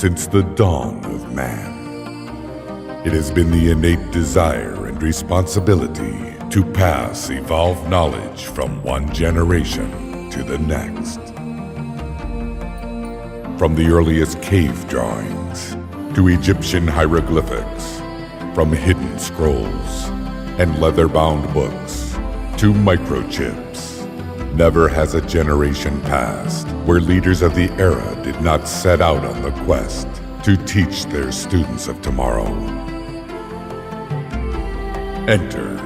since the dawn of man. It has been the innate desire and responsibility to pass evolved knowledge from one generation to the next. From the earliest cave drawings to Egyptian hieroglyphics, from hidden scrolls and leather-bound books to microchips, never has a generation passed where leaders of the era did not set out on the quest to teach their students of tomorrow. Enter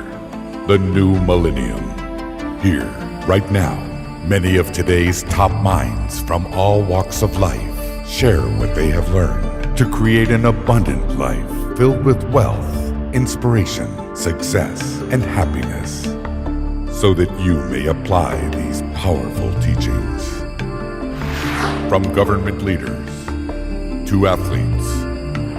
the new millennium. Here, right now, many of today's top minds from all walks of life share what they have learned to create an abundant life filled with wealth, inspiration, success, and happiness, so that you may apply these powerful teachings. From government leaders to athletes,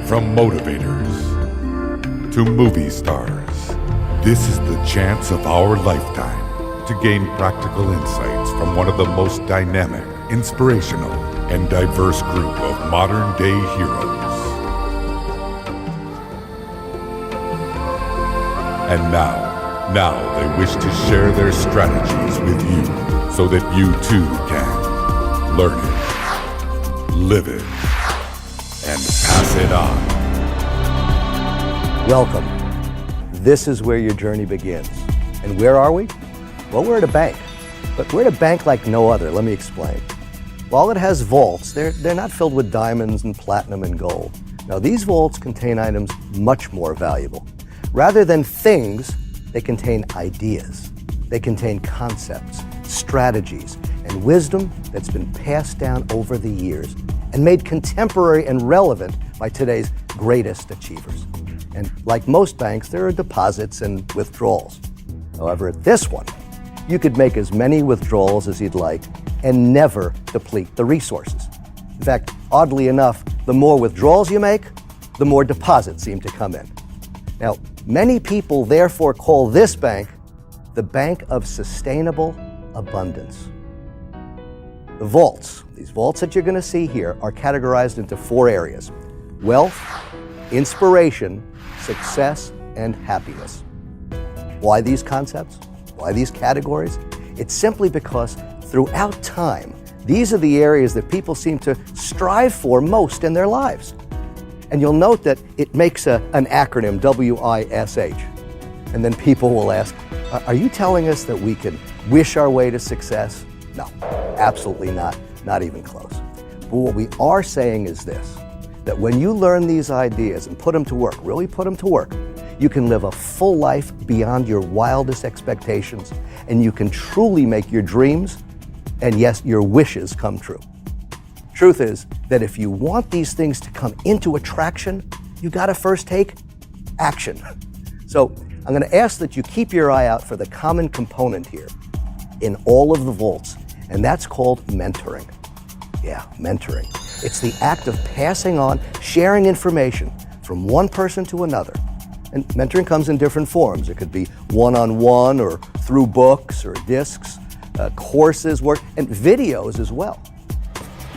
from motivators to movie stars, this is the chance of our lifetime to gain practical insights from one of the most dynamic, inspirational, and diverse group of modern-day heroes. And now they wish to share their strategies with you so that you too can learn it, live it, and pass it on. Welcome. This is where your journey begins. And where are we? Well, we're at a bank. But we're at a bank like no other. Let me explain. While it has vaults, they're not filled with diamonds and platinum and gold. Now, these vaults contain items much more valuable. Rather than things, they contain ideas. They contain concepts, strategies, and wisdom that's been passed down over the years and made contemporary and relevant by today's greatest achievers. And like most banks, there are deposits and withdrawals. However, at this one, you could make as many withdrawals as you'd like and never deplete the resources. In fact, oddly enough, the more withdrawals you make, the more deposits seem to come in. Now, many people therefore call this bank the Bank of Sustainable Abundance. The vaults, these vaults that you're going to see here, are categorized into 4 areas: wealth, inspiration, success, and happiness. Why these concepts? Why these categories? It's simply because throughout time, these are the areas that people seem to strive for most in their lives. And you'll note that it makes an acronym, WISH. And then people will ask, are you telling us that we can wish our way to success? No, absolutely not, not even close. But what we are saying is this, that when you learn these ideas and put them to work, really put them to work, you can live a full life beyond your wildest expectations, and you can truly make your dreams and yes, your wishes come true. Truth is that if you want these things to come into attraction, you gotta first take action. So I'm gonna ask that you keep your eye out for the common component here in all of the vaults, and that's called mentoring. Yeah, mentoring. It's the act of passing on, sharing information from one person to another. And mentoring comes in different forms. It could be one-on-one or through books or discs, courses, work, and videos as well.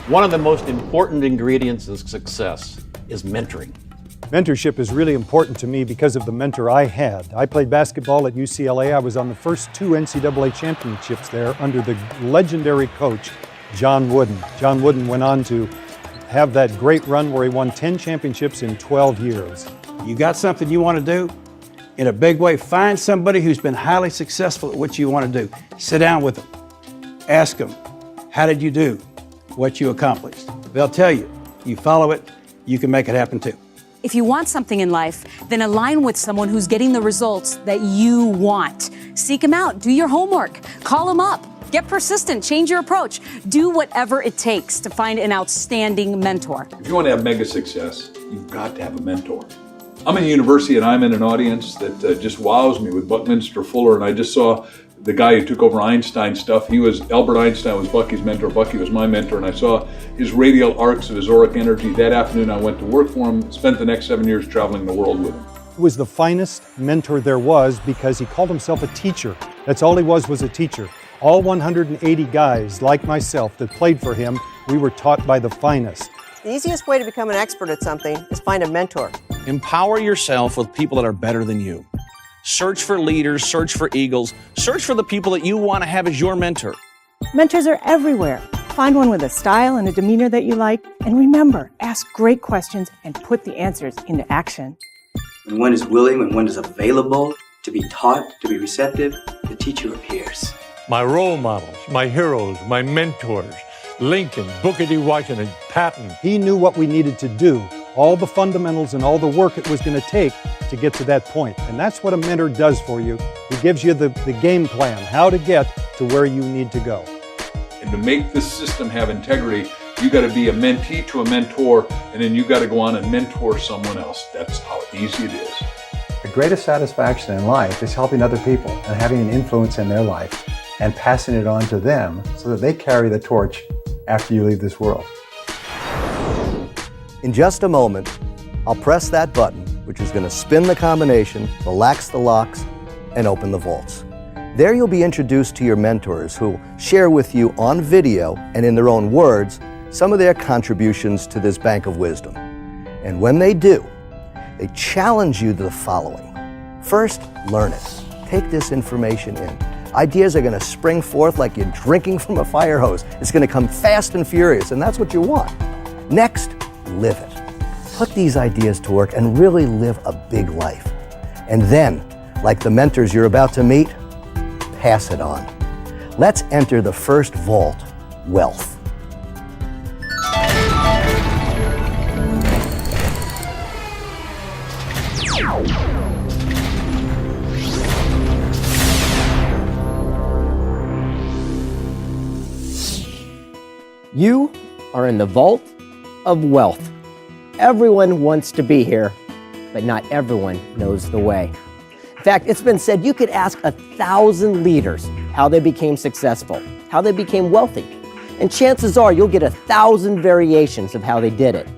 One of the most important ingredients of success is mentoring. Mentorship is really important to me because of the mentor I had. I played basketball at UCLA. I was on the first 2 NCAA championships there under the legendary coach, John Wooden. John Wooden went on to have that great run where he won 10 championships in 12 years. You got something you want to do in a big way, find somebody who's been highly successful at what you want to do. Sit down with them. Ask them, how did you do what you accomplished? They'll tell you. You follow it, you can make it happen too. If you want something in life, then align with someone who's getting the results that you want. Seek them out, do your homework, call them up, get persistent, change your approach. Do whatever it takes to find an outstanding mentor. If you want to have mega success, you've got to have a mentor. I'm in a university and I'm in an audience that just wows me with Buckminster Fuller, and I just saw the guy who took over Einstein stuff. Albert Einstein was Bucky's mentor, Bucky was my mentor, and I saw his radial arcs of his auric energy. That afternoon I went to work for him, spent the next 7 years traveling the world with him. He was the finest mentor there was because he called himself a teacher. That's all he was a teacher. All 180 guys like myself that played for him, we were taught by the finest. The easiest way to become an expert at something is find a mentor. Empower yourself with people that are better than you. Search for leaders, search for eagles, search for the people that you want to have as your mentor. Mentors are everywhere. Find one with a style and a demeanor that you like. And remember, ask great questions and put the answers into action. When one is willing, when one is available to be taught, to be receptive, the teacher appears. My role models, my heroes, my mentors, Lincoln, Booker T. Washington, Patton. He knew what we needed to do, all the fundamentals and all the work it was going to take to get to that point. And that's what a mentor does for you. He gives you the game plan, how to get to where you need to go. And to make this system have integrity, you got to be a mentee to a mentor, and then you got to go on and mentor someone else. That's how easy it is. The greatest satisfaction in life is helping other people and having an influence in their life and passing it on to them so that they carry the torch after you leave this world. In just a moment, I'll press that button, which is going to spin the combination, relax the locks, and open the vaults. There you'll be introduced to your mentors who share with you on video and in their own words some of their contributions to this bank of wisdom. And when they do, they challenge you to the following. First, learn it. Take this information in. Ideas are going to spring forth like you're drinking from a fire hose. It's going to come fast and furious, and that's what you want. Next, live it. Put these ideas to work and really live a big life. And then, like the mentors you're about to meet, pass it on. Let's enter the first vault, wealth. You are in the vault of wealth. Everyone wants to be here, but not everyone knows the way. In fact, it's been said you could ask 1,000 leaders how they became successful, how they became wealthy, and chances are you'll get 1,000 variations of how they did it.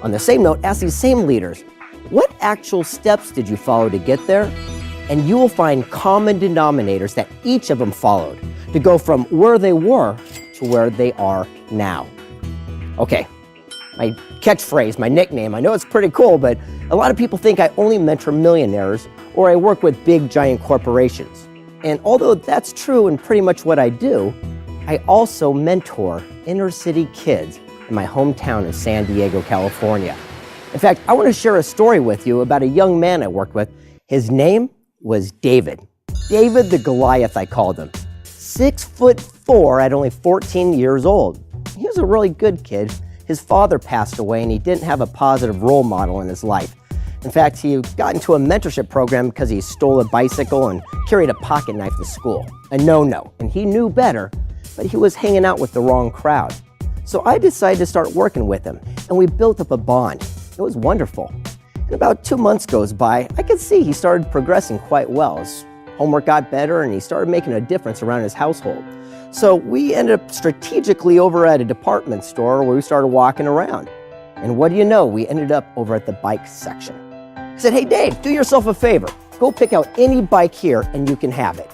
On the same note, ask these same leaders, what actual steps did you follow to get there? And you will find common denominators that each of them followed to go from where they were to where they are now. Okay, my catchphrase, my nickname, I know it's pretty cool, but a lot of people think I only mentor millionaires or I work with big giant corporations. And although that's true and pretty much what I do, I also mentor inner city kids in my hometown of San Diego, California. In fact, I want to share a story with you about a young man I worked with. His name was David. David the Goliath, I called him. 6'4" at only 14 years old. He was a really good kid. His father passed away and he didn't have a positive role model in his life. In fact, he got into a mentorship program because he stole a bicycle and carried a pocket knife to school. A no-no, and he knew better, but he was hanging out with the wrong crowd. So I decided to start working with him, and we built up a bond. It was wonderful. And about 2 months goes by, I could see he started progressing quite well. His homework got better, and he started making a difference around his household. So we ended up strategically over at a department store where we started walking around. And what do you know? We ended up over at the bike section. I said, hey, Dave, do yourself a favor. Go pick out any bike here and you can have it.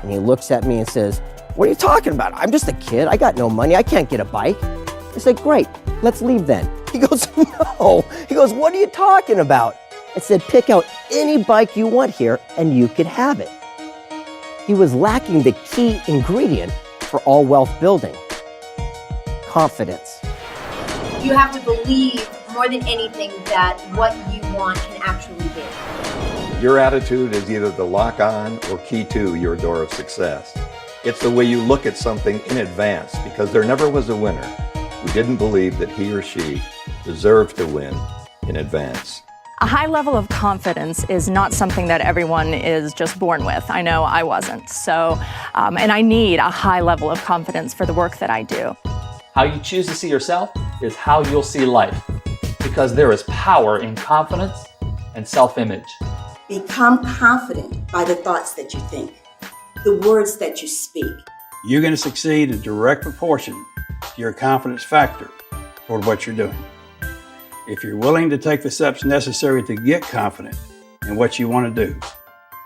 And he looks at me and says, what are you talking about? I'm just a kid. I got no money. I can't get a bike. I said, great, let's leave then. He goes, no. He goes, what are you talking about? I said, pick out any bike you want here and you could have it. He was lacking the key ingredient for all wealth building: confidence. You have to believe more than anything that what you want can actually be. Your attitude is either the lock on or key to your door of success. It's the way you look at something in advance, because there never was a winner who didn't believe that he or she deserved to win in advance. A high level of confidence is not something that everyone is just born with. I know I wasn't. So, and I need a high level of confidence for the work that I do. How you choose to see yourself is how you'll see life, because there is power in confidence and self-image. Become confident by the thoughts that you think, the words that you speak. You're going to succeed in direct proportion to your confidence factor toward what you're doing. If you're willing to take the steps necessary to get confident in what you want to do,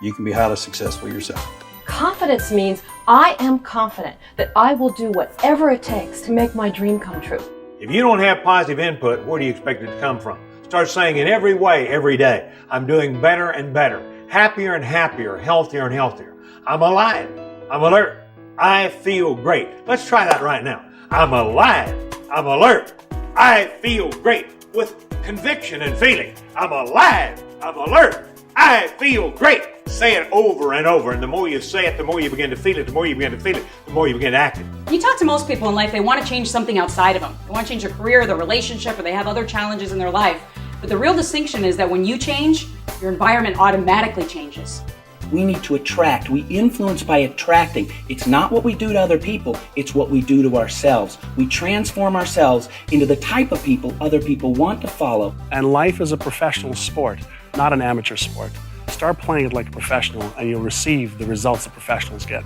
you can be highly successful yourself. Confidence means I am confident that I will do whatever it takes to make my dream come true. If you don't have positive input, where do you expect it to come from? Start saying in every way, every day, I'm doing better and better, happier and happier, healthier and healthier. I'm alive. I'm alert. I feel great. Let's try that right now. I'm alive. I'm alert. I feel great with conviction and feeling. I'm alive. I'm alert. I feel great. Say it over and over, and the more you say it, the more you begin to feel it, the more you begin to feel it, the more you begin to act it. You talk to most people in life, they want to change something outside of them. They want to change their career, their relationship, or they have other challenges in their life. But the real distinction is that when you change, your environment automatically changes. We need to attract. We influence by attracting. It's not what we do to other people, it's what we do to ourselves. We transform ourselves into the type of people other people want to follow. And life is a professional sport, not an amateur sport. Start playing it like a professional and you'll receive the results that professionals get.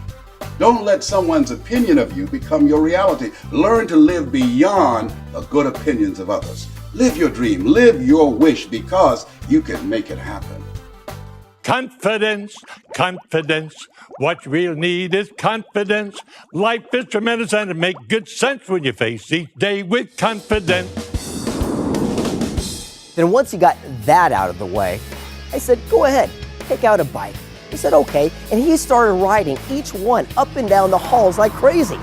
Don't let someone's opinion of you become your reality. Learn to live beyond the good opinions of others. Live your dream, live your wish, because you can make it happen. Confidence, confidence. What we'll need is confidence. Life is tremendous and it makes good sense when you face each day with confidence. Then once he got that out of the way, I said, go ahead, take out a bike. He said, okay, and he started riding each one up and down the halls like crazy.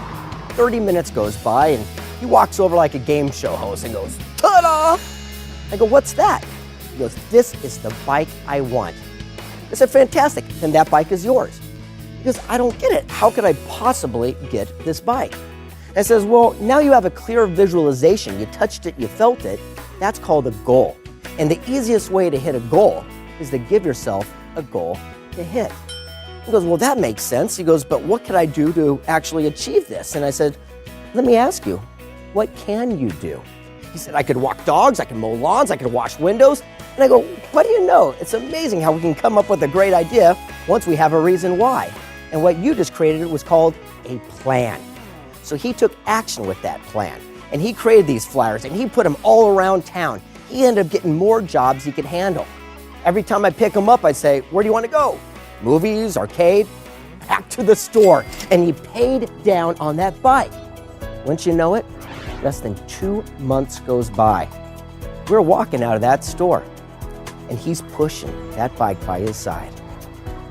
30 minutes goes by and he walks over like a game show host and goes, ta-da! I go, what's that? He goes, this is the bike I want. I said, fantastic, then that bike is yours. He goes, I don't get it. How could I possibly get this bike? I says, well, now you have a clear visualization. You touched it, you felt it. That's called a goal. And the easiest way to hit a goal is to give yourself a goal to hit. He goes, well, that makes sense. He goes, but what can I do to actually achieve this? And I said, let me ask you, what can you do? He said, I could walk dogs, I can mow lawns, I can wash windows. And I go, what do you know? It's amazing how we can come up with a great idea once we have a reason why. And what you just created was called a plan. So he took action with that plan. And he created these flyers and he put them all around town. He ended up getting more jobs he could handle. Every time I pick him up, I'd say, where do you want to go? Movies, arcade? Back to the store. And he paid down on that bike. Wouldn't you know it? Less than 2 months goes by. We're walking out of that store and he's pushing that bike by his side.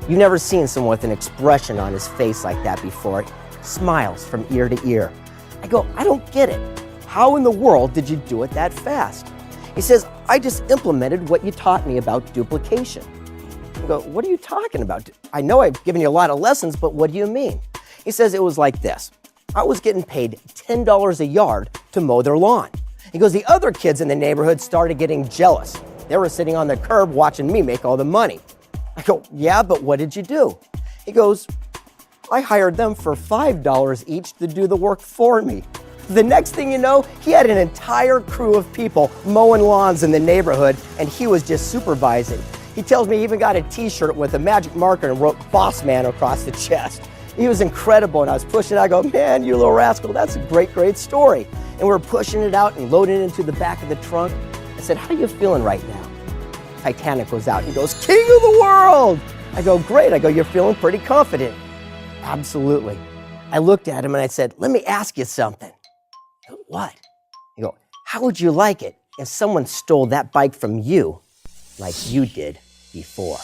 You've never seen someone with an expression on his face like that before. Smiles from ear to ear. I go, I don't get it. How in the world did you do it that fast? He says, I just implemented what you taught me about duplication. I go, what are you talking about? I know I've given you a lot of lessons, but what do you mean? He says, it was like this. I was getting paid $10 a yard to mow their lawn. He goes, the other kids in the neighborhood started getting jealous. They were sitting on the curb watching me make all the money. I go, yeah, but what did you do? He goes, I hired them for $5 each to do the work for me. The next thing you know, he had an entire crew of people mowing lawns in the neighborhood, and he was just supervising. He tells me he even got a t-shirt with a magic marker and wrote Boss Man across the chest. He was incredible, and I was pushing it. I go, man, you little rascal, that's a great, great story. And we're pushing it out and loading it into the back of the trunk. I said, how are you feeling right now? Titanic goes out. He goes, king of the world. I go, great. I go, you're feeling pretty confident. Absolutely. I looked at him and I said, let me ask you something. He goes, what? I go, how would you like it if someone stole that bike from you like you did before?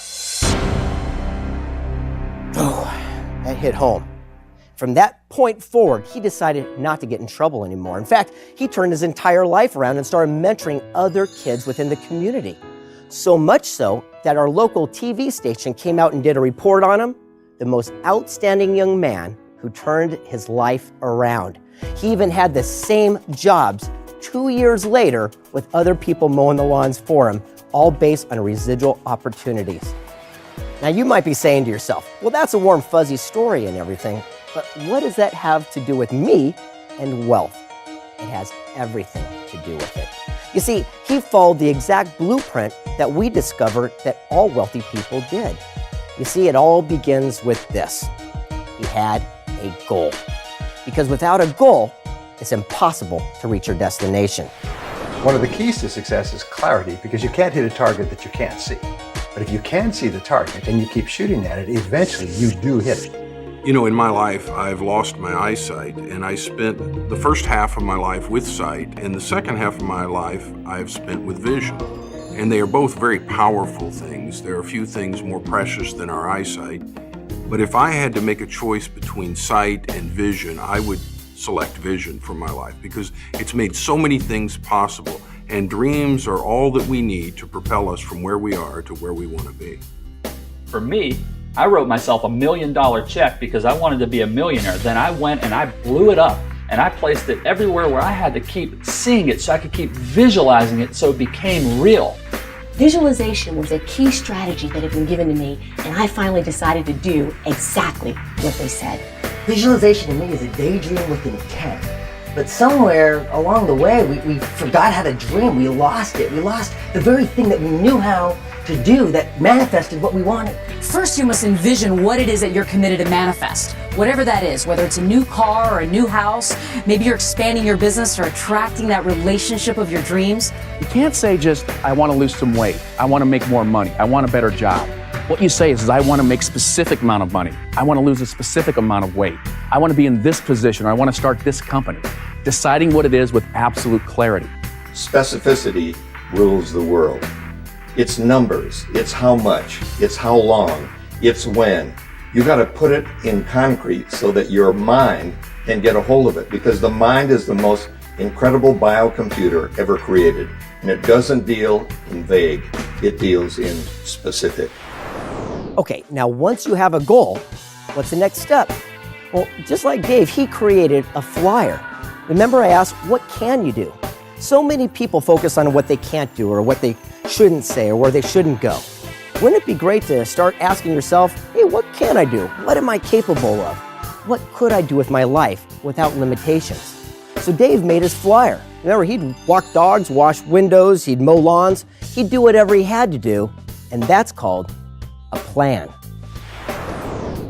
Oh, that hit home. From that point forward, he decided not to get in trouble anymore. In fact, he turned his entire life around and started mentoring other kids within the community. So much so that our local TV station came out and did a report on him, the most outstanding young man who turned his life around. He even had the same jobs 2 years later with other people mowing the lawns for him, all based on residual opportunities. Now you might be saying to yourself, well, that's a warm, fuzzy story and everything, but what does that have to do with me and wealth? It has everything to do with it. You see, he followed the exact blueprint that we discovered that all wealthy people did. You see, it all begins with this. He had a goal. Because without a goal, it's impossible to reach your destination. One of the keys to success is clarity, because you can't hit a target that you can't see. But if you can see the target and you keep shooting at it, eventually you do hit it. You know, in my life, I've lost my eyesight, and I spent the first half of my life with sight, and the second half of my life I've spent with vision. And they are both very powerful things. There are few things more precious than our eyesight. But if I had to make a choice between sight and vision, I would select vision for my life because it's made so many things possible, and dreams are all that we need to propel us from where we are to where we want to be. For me, I wrote myself $1 million check because I wanted to be a millionaire. Then I went and I blew it up and I placed it everywhere where I had to keep seeing it so I could keep visualizing it so it became real. Visualization was a key strategy that had been given to me, and I finally decided to do exactly what they said. Visualization to me is a daydream with intent. But somewhere along the way, we forgot how to dream. We lost it. We lost the very thing that we knew how to do that manifested what we wanted. First, you must envision what it is that you're committed to manifest. Whatever that is, whether it's a new car or a new house, maybe you're expanding your business or attracting that relationship of your dreams. You can't say just, I want to lose some weight, I want to make more money, I want a better job. What you say is I want to make a specific amount of money, I want to lose a specific amount of weight, I want to be in this position, or I want to start this company. Deciding what it is with absolute clarity. Specificity rules the world. It's numbers, it's how much, it's how long, it's when. You got to put it in concrete so that your mind can get a hold of it, because the mind is the most incredible biocomputer ever created, and it doesn't deal in vague, it deals in specific. Okay, now once you have a goal, what's the next step? Well, just like Dave, he created a flyer. Remember I asked, what can you do? So many people focus on what they can't do or what they shouldn't say or where they shouldn't go. Wouldn't it be great to start asking yourself, hey, what can I do? What am I capable of? What could I do with my life without limitations? So Dave made his flyer. Remember, he'd walk dogs, wash windows, he'd mow lawns, he'd do whatever he had to do, and that's called a plan.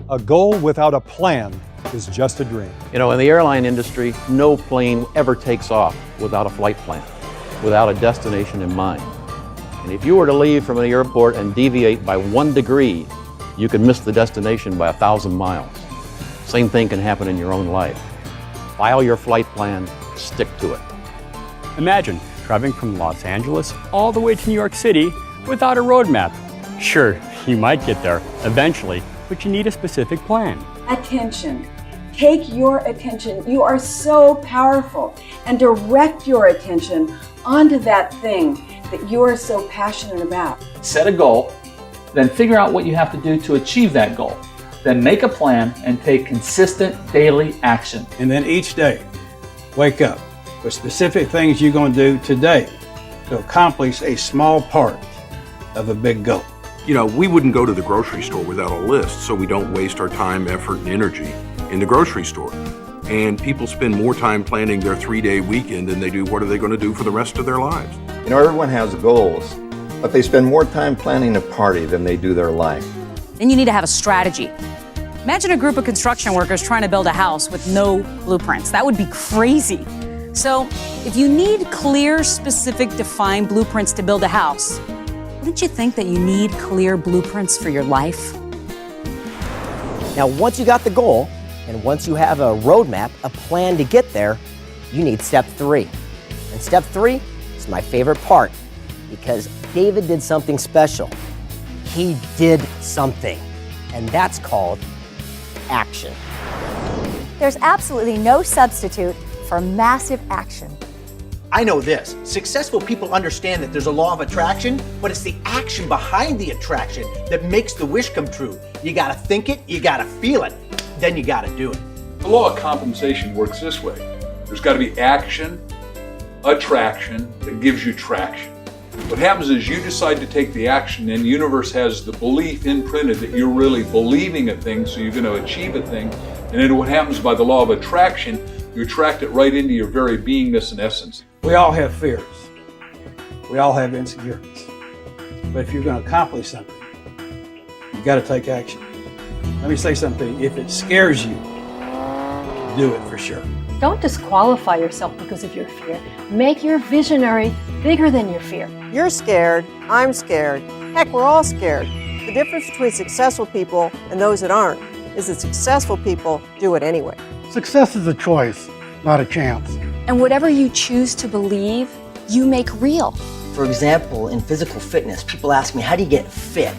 A goal without a plan is just a dream. You know, in the airline industry, no plane ever takes off without a flight plan, without a destination in mind. And if you were to leave from an airport and deviate by 1 degree, you could miss the destination by 1,000 miles. Same thing can happen in your own life. File your flight plan, stick to it. Imagine driving from Los Angeles all the way to New York City without a roadmap. Sure, you might get there eventually, but you need a specific plan. Attention. Take your attention. You are so powerful, and direct your attention onto that thing that you are so passionate about. Set a goal, then figure out what you have to do to achieve that goal. Then make a plan and take consistent daily action. And then each day, wake up with specific things you're going to do today to accomplish a small part of a big goal. You know, we wouldn't go to the grocery store without a list, so we don't waste our time, effort, and energy in the grocery store. And people spend more time planning their 3-day weekend than they do what are they going to do for the rest of their lives. You know, everyone has goals, but they spend more time planning a party than they do their life. Then you need to have a strategy. Imagine a group of construction workers trying to build a house with no blueprints. That would be crazy. So if you need clear, specific, defined blueprints to build a house, wouldn't you think that you need clear blueprints for your life? Now, once you got the goal, and once you have a roadmap, a plan to get there, you need step 3. And step 3 is my favorite part because David did something special. He did something, and that's called action. There's absolutely no substitute for massive action. I know this. Successful people understand that there's a law of attraction, but it's the action behind the attraction that makes the wish come true. You gotta think it, you gotta feel it, then you gotta do it. The law of compensation works this way. There's got to be action, attraction that gives you traction. What happens is you decide to take the action, and the universe has the belief imprinted that you're really believing a thing, so you're going to achieve a thing. And then what happens by the law of attraction, you attract it right into your very beingness and essence. We all have fears. We all have insecurities. But if you're going to accomplish something, you've got to take action. Let me say something. If it scares you, do it for sure. Don't disqualify yourself because of your fear. Make your visionary bigger than your fear. You're scared, I'm scared. Heck, we're all scared. The difference between successful people and those that aren't is that successful people do it anyway. Success is a choice, not a chance. And whatever you choose to believe, you make real. For example, in physical fitness, people ask me, how do you get fit?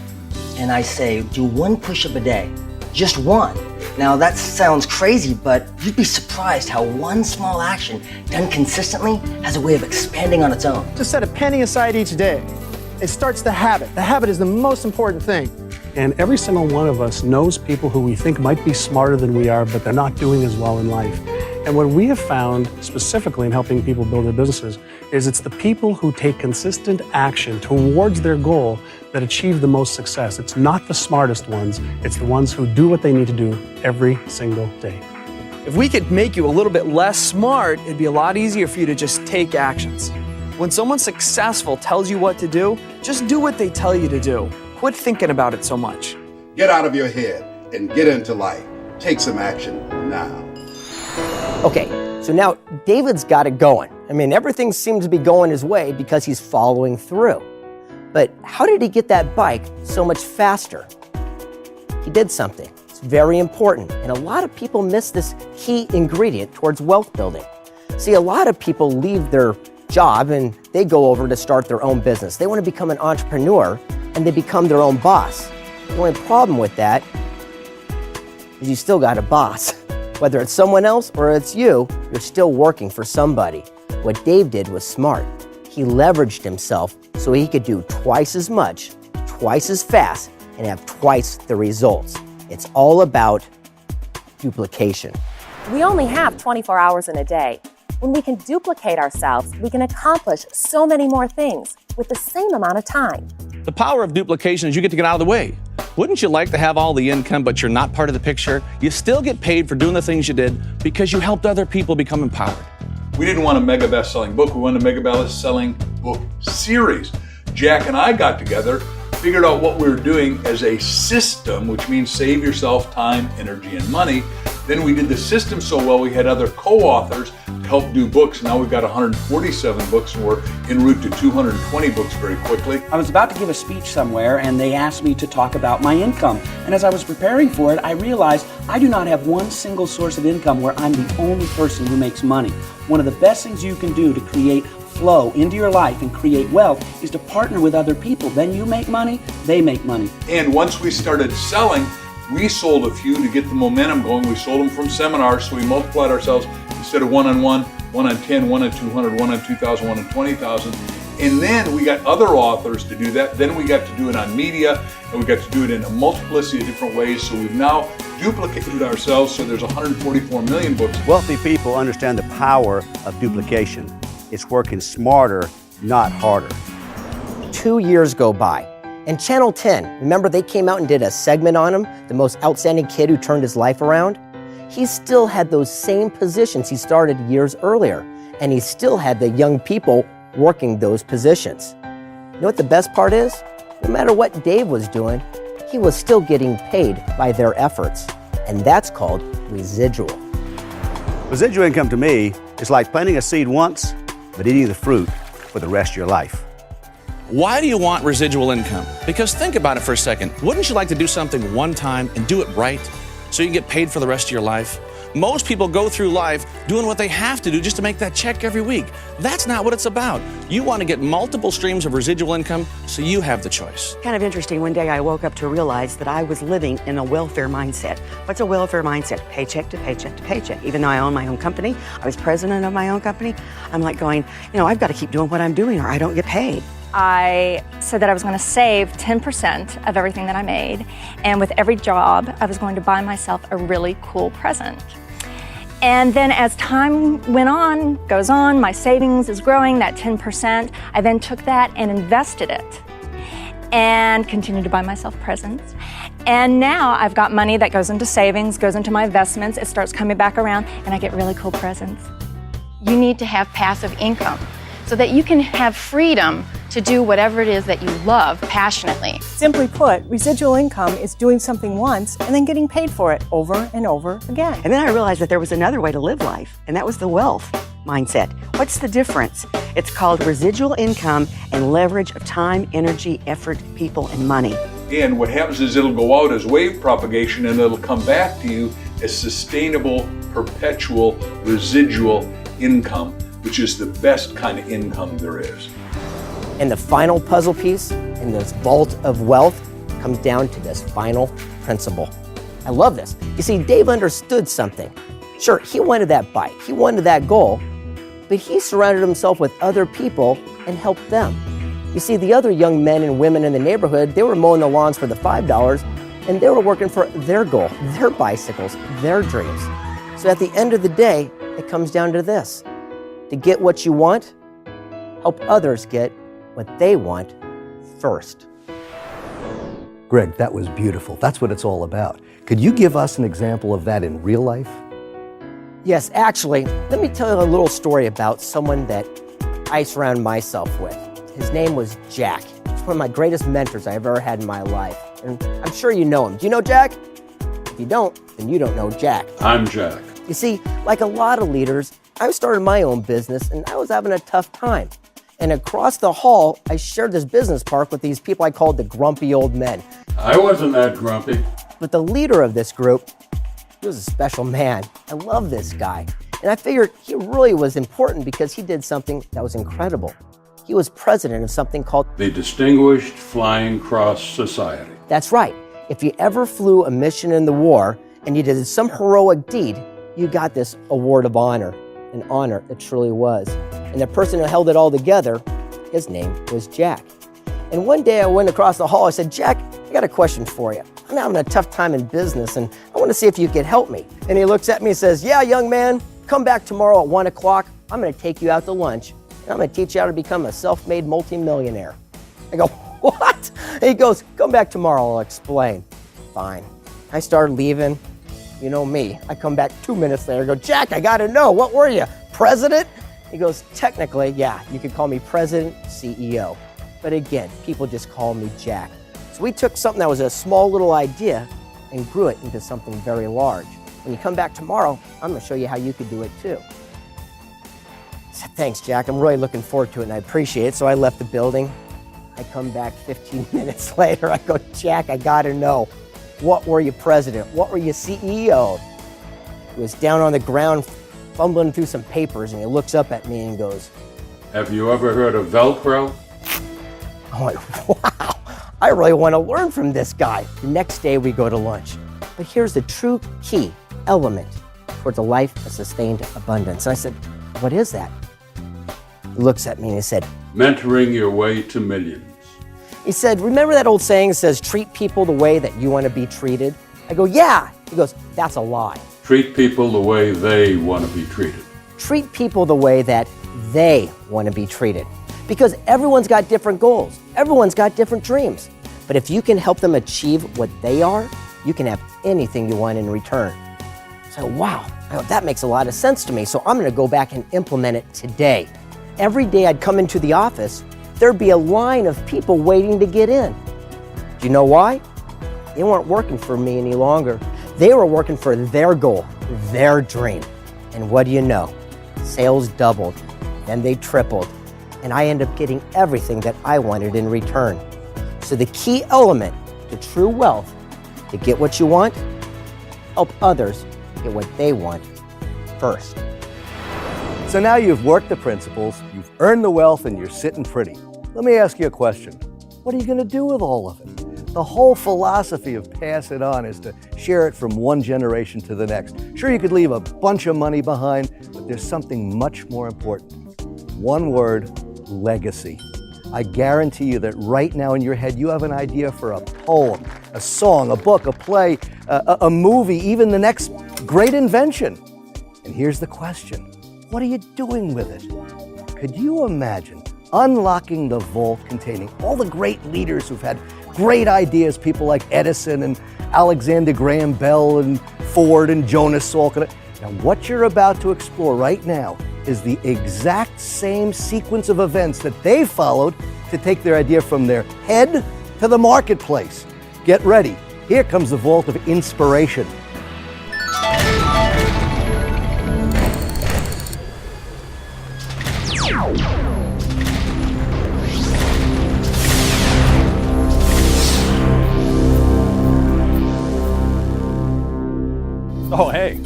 And I say, do 1 push-up a day. Just 1. Now that sounds crazy, but you'd be surprised how 1 small action done consistently has a way of expanding on its own. Just set a penny aside each day. It starts the habit. The habit is the most important thing. And every single one of us knows people who we think might be smarter than we are, but they're not doing as well in life. And what we have found, specifically in helping people build their businesses, is it's the people who take consistent action towards their goal that achieve the most success. It's not the smartest ones, it's the ones who do what they need to do every single day. If we could make you a little bit less smart, it'd be a lot easier for you to just take actions. When someone successful tells you what to do, just do what they tell you to do. Quit thinking about it so much. Get out of your head and get into life. Take some action now. Okay, so now David's got it going. I mean, everything seems to be going his way because he's following through. But how did he get that bike so much faster? He did something. It's very important, and a lot of people miss this key ingredient towards wealth building. See, a lot of people leave their job and they go over to start their own business. They want to become an entrepreneur and they become their own boss. The only problem with that is you still got a boss. Whether it's someone else or it's you, you're still working for somebody. What Dave did was smart. He leveraged himself so he could do twice as much, twice as fast, and have twice the results. It's all about duplication. We only have 24 hours in a day. When we can duplicate ourselves, we can accomplish so many more things with the same amount of time. The power of duplication is you get to get out of the way. Wouldn't you like to have all the income, but you're not part of the picture? You still get paid for doing the things you did because you helped other people become empowered. We didn't want a mega best-selling book. We wanted a mega best-selling book series. Jack and I got together, figured out what we were doing as a system, which means save yourself time, energy, and money. Then we did the system so well, we had other co-authors help do books. Now we've got 147 books, and we're en route to 220 books very quickly. I was about to give a speech somewhere, and they asked me to talk about my income. And as I was preparing for it, I realized I do not have one single source of income where I'm the only person who makes money. One of the best things you can do to create flow into your life and create wealth is to partner with other people. Then you make money, they make money. And once we started selling, we sold a few to get the momentum going. We sold them from seminars, so we multiplied ourselves instead of 1-on-1, 1-on-10, 1-on-200, 1-on-2,000, 1-on-20,000. And then we got other authors to do that. Then we got to do it on media, and we got to do it in a multiplicity of different ways. So we've now duplicated ourselves, so there's 144 million books. Wealthy people understand the power of duplication. It's working smarter, not harder. 2 years go by. And Channel 10, remember they came out and did a segment on him, the most outstanding kid who turned his life around? He still had those same positions he started years earlier, and he still had the young people working those positions. You know what the best part is? No matter what Dave was doing, he was still getting paid by their efforts, and that's called residual. Residual income to me is like planting a seed once, but eating the fruit for the rest of your life. Why do you want residual income? Because think about it for a second. Wouldn't you like to do something one time and do it right so you get paid for the rest of your life? Most people go through life doing what they have to do just to make that check every week. That's not what it's about. You want to get multiple streams of residual income so you have the choice. Kind of interesting, one day I woke up to realize that I was living in a welfare mindset. What's a welfare mindset? Paycheck to paycheck to paycheck. Even though I own my own company, I was president of my own company, I'm like going, I've got to keep doing what I'm doing or I don't get paid. I said that I was going to save 10% of everything that I made, and with every job, I was going to buy myself a really cool present. And then as time goes on, my savings is growing, that 10%. I then took that and invested it and continued to buy myself presents. And now I've got money that goes into savings, goes into my investments, it starts coming back around, and I get really cool presents. You need to have passive income so that you can have freedom to do whatever it is that you love passionately. Simply put, residual income is doing something once and then getting paid for it over and over again. And then I realized that there was another way to live life, and that was the wealth mindset. What's the difference? It's called residual income and leverage of time, energy, effort, people, and money. And what happens is it'll go out as wave propagation and it'll come back to you as sustainable, perpetual, residual income, which is the best kind of income there is. And the final puzzle piece in this vault of wealth comes down to this final principle. I love this. You see, Dave understood something. Sure, he wanted that bike, he wanted that goal, but he surrounded himself with other people and helped them. You see, the other young men and women in the neighborhood, they were mowing the lawns for the $5, and they were working for their goal, their bicycles, their dreams. So at the end of the day, it comes down to this. To get what you want, help others get what they want first. Greg, that was beautiful. That's what it's all about. Could you give us an example of that in real life? Yes, actually, let me tell you a little story about someone that I surround myself with. His name was Jack. He's one of my greatest mentors I've ever had in my life. And I'm sure you know him. Do you know Jack? If you don't, then you don't know Jack. I'm Jack. You see, like a lot of leaders, I started my own business and I was having a tough time. And across the hall, I shared this business park with these people I called the grumpy old men. I wasn't that grumpy. But the leader of this group, he was a special man. I love this guy. And I figured he really was important because he did something that was incredible. He was president of something called the Distinguished Flying Cross Society. That's right. If you ever flew a mission in the war and you did some heroic deed, you got this award of honor. An honor it truly was. And the person who held it all together, his name was Jack. And one day I went across the hall, I said, Jack, I got a question for you. I'm having a tough time in business and I want to see if you could help me. And he looks at me and says, yeah, young man, come back tomorrow at 1 o'clock. I'm going to take you out to lunch and I'm going to teach you how to become a self-made multimillionaire. I go, what? And he goes, come back tomorrow, I'll explain. Fine. I started leaving. You know me. I come back 2 minutes later, I go, Jack, I got to know, what were you, president? He goes, technically, yeah, you could call me president, CEO. But again, people just call me Jack. So we took something that was a small little idea and grew it into something very large. When you come back tomorrow, I'm going to show you how you could do it too. I said, thanks, Jack. I'm really looking forward to it and I appreciate it. So I left the building. I come back 15 minutes later. I go, Jack, I got to know. What were you president? What were you CEO? He was down on the ground fumbling through some papers and he looks up at me and goes, have you ever heard of Velcro? I went, wow, I really want to learn from this guy. The next day we go to lunch. But here's the true key element towards a life of sustained abundance. And I said, what is that? He looks at me and he said, mentoring your way to millions. He said, remember that old saying that says, treat people the way that you want to be treated? I go, yeah. He goes, that's a lie. Treat people the way they want to be treated. Treat people the way that they want to be treated. Because everyone's got different goals. Everyone's got different dreams. But if you can help them achieve what they are, you can have anything you want in return. So, wow, that makes a lot of sense to me. So I'm going to go back and implement it today. Every day I'd come into the office, there'd be a line of people waiting to get in. Do you know why? They weren't working for me any longer. They were working for their goal, their dream. And what do you know? Sales doubled, then they tripled, and I ended up getting everything that I wanted in return. So the key element to true wealth, to get what you want, help others get what they want first. So now you've worked the principles, you've earned the wealth, and you're sitting pretty. Let me ask you a question. What are you going to do with all of it? The whole philosophy of pass it on is to share it from one generation to the next. Sure, you could leave a bunch of money behind, but there's something much more important. One word, legacy. I guarantee you that right now in your head, you have an idea for a poem, a song, a book, a play, a movie, even the next great invention. And here's the question. What are you doing with it? Could you imagine unlocking the vault containing all the great leaders who've had great ideas, people like Edison and Alexander Graham Bell and Ford and Jonas Salk? Now, what you're about to explore right now is the exact same sequence of events that they followed to take their idea from their head to the marketplace. Get ready. Here comes the Vault of Inspiration. Oh, hey,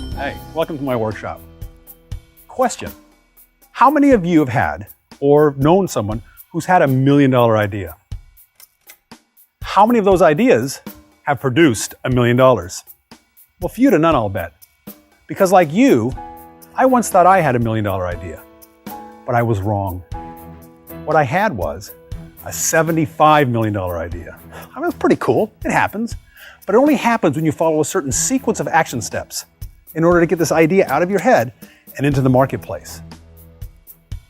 welcome to my workshop. Question: how many of you have had or known someone who's had $1 million idea? How many of those ideas have produced $1 million? Well, few to none, I'll bet. Because like you, I once thought I had $1 million idea, but I was wrong. What I had was a $75 million idea. I mean, it's pretty cool, it happens, but it only happens when you follow a certain sequence of action steps in order to get this idea out of your head and into the marketplace.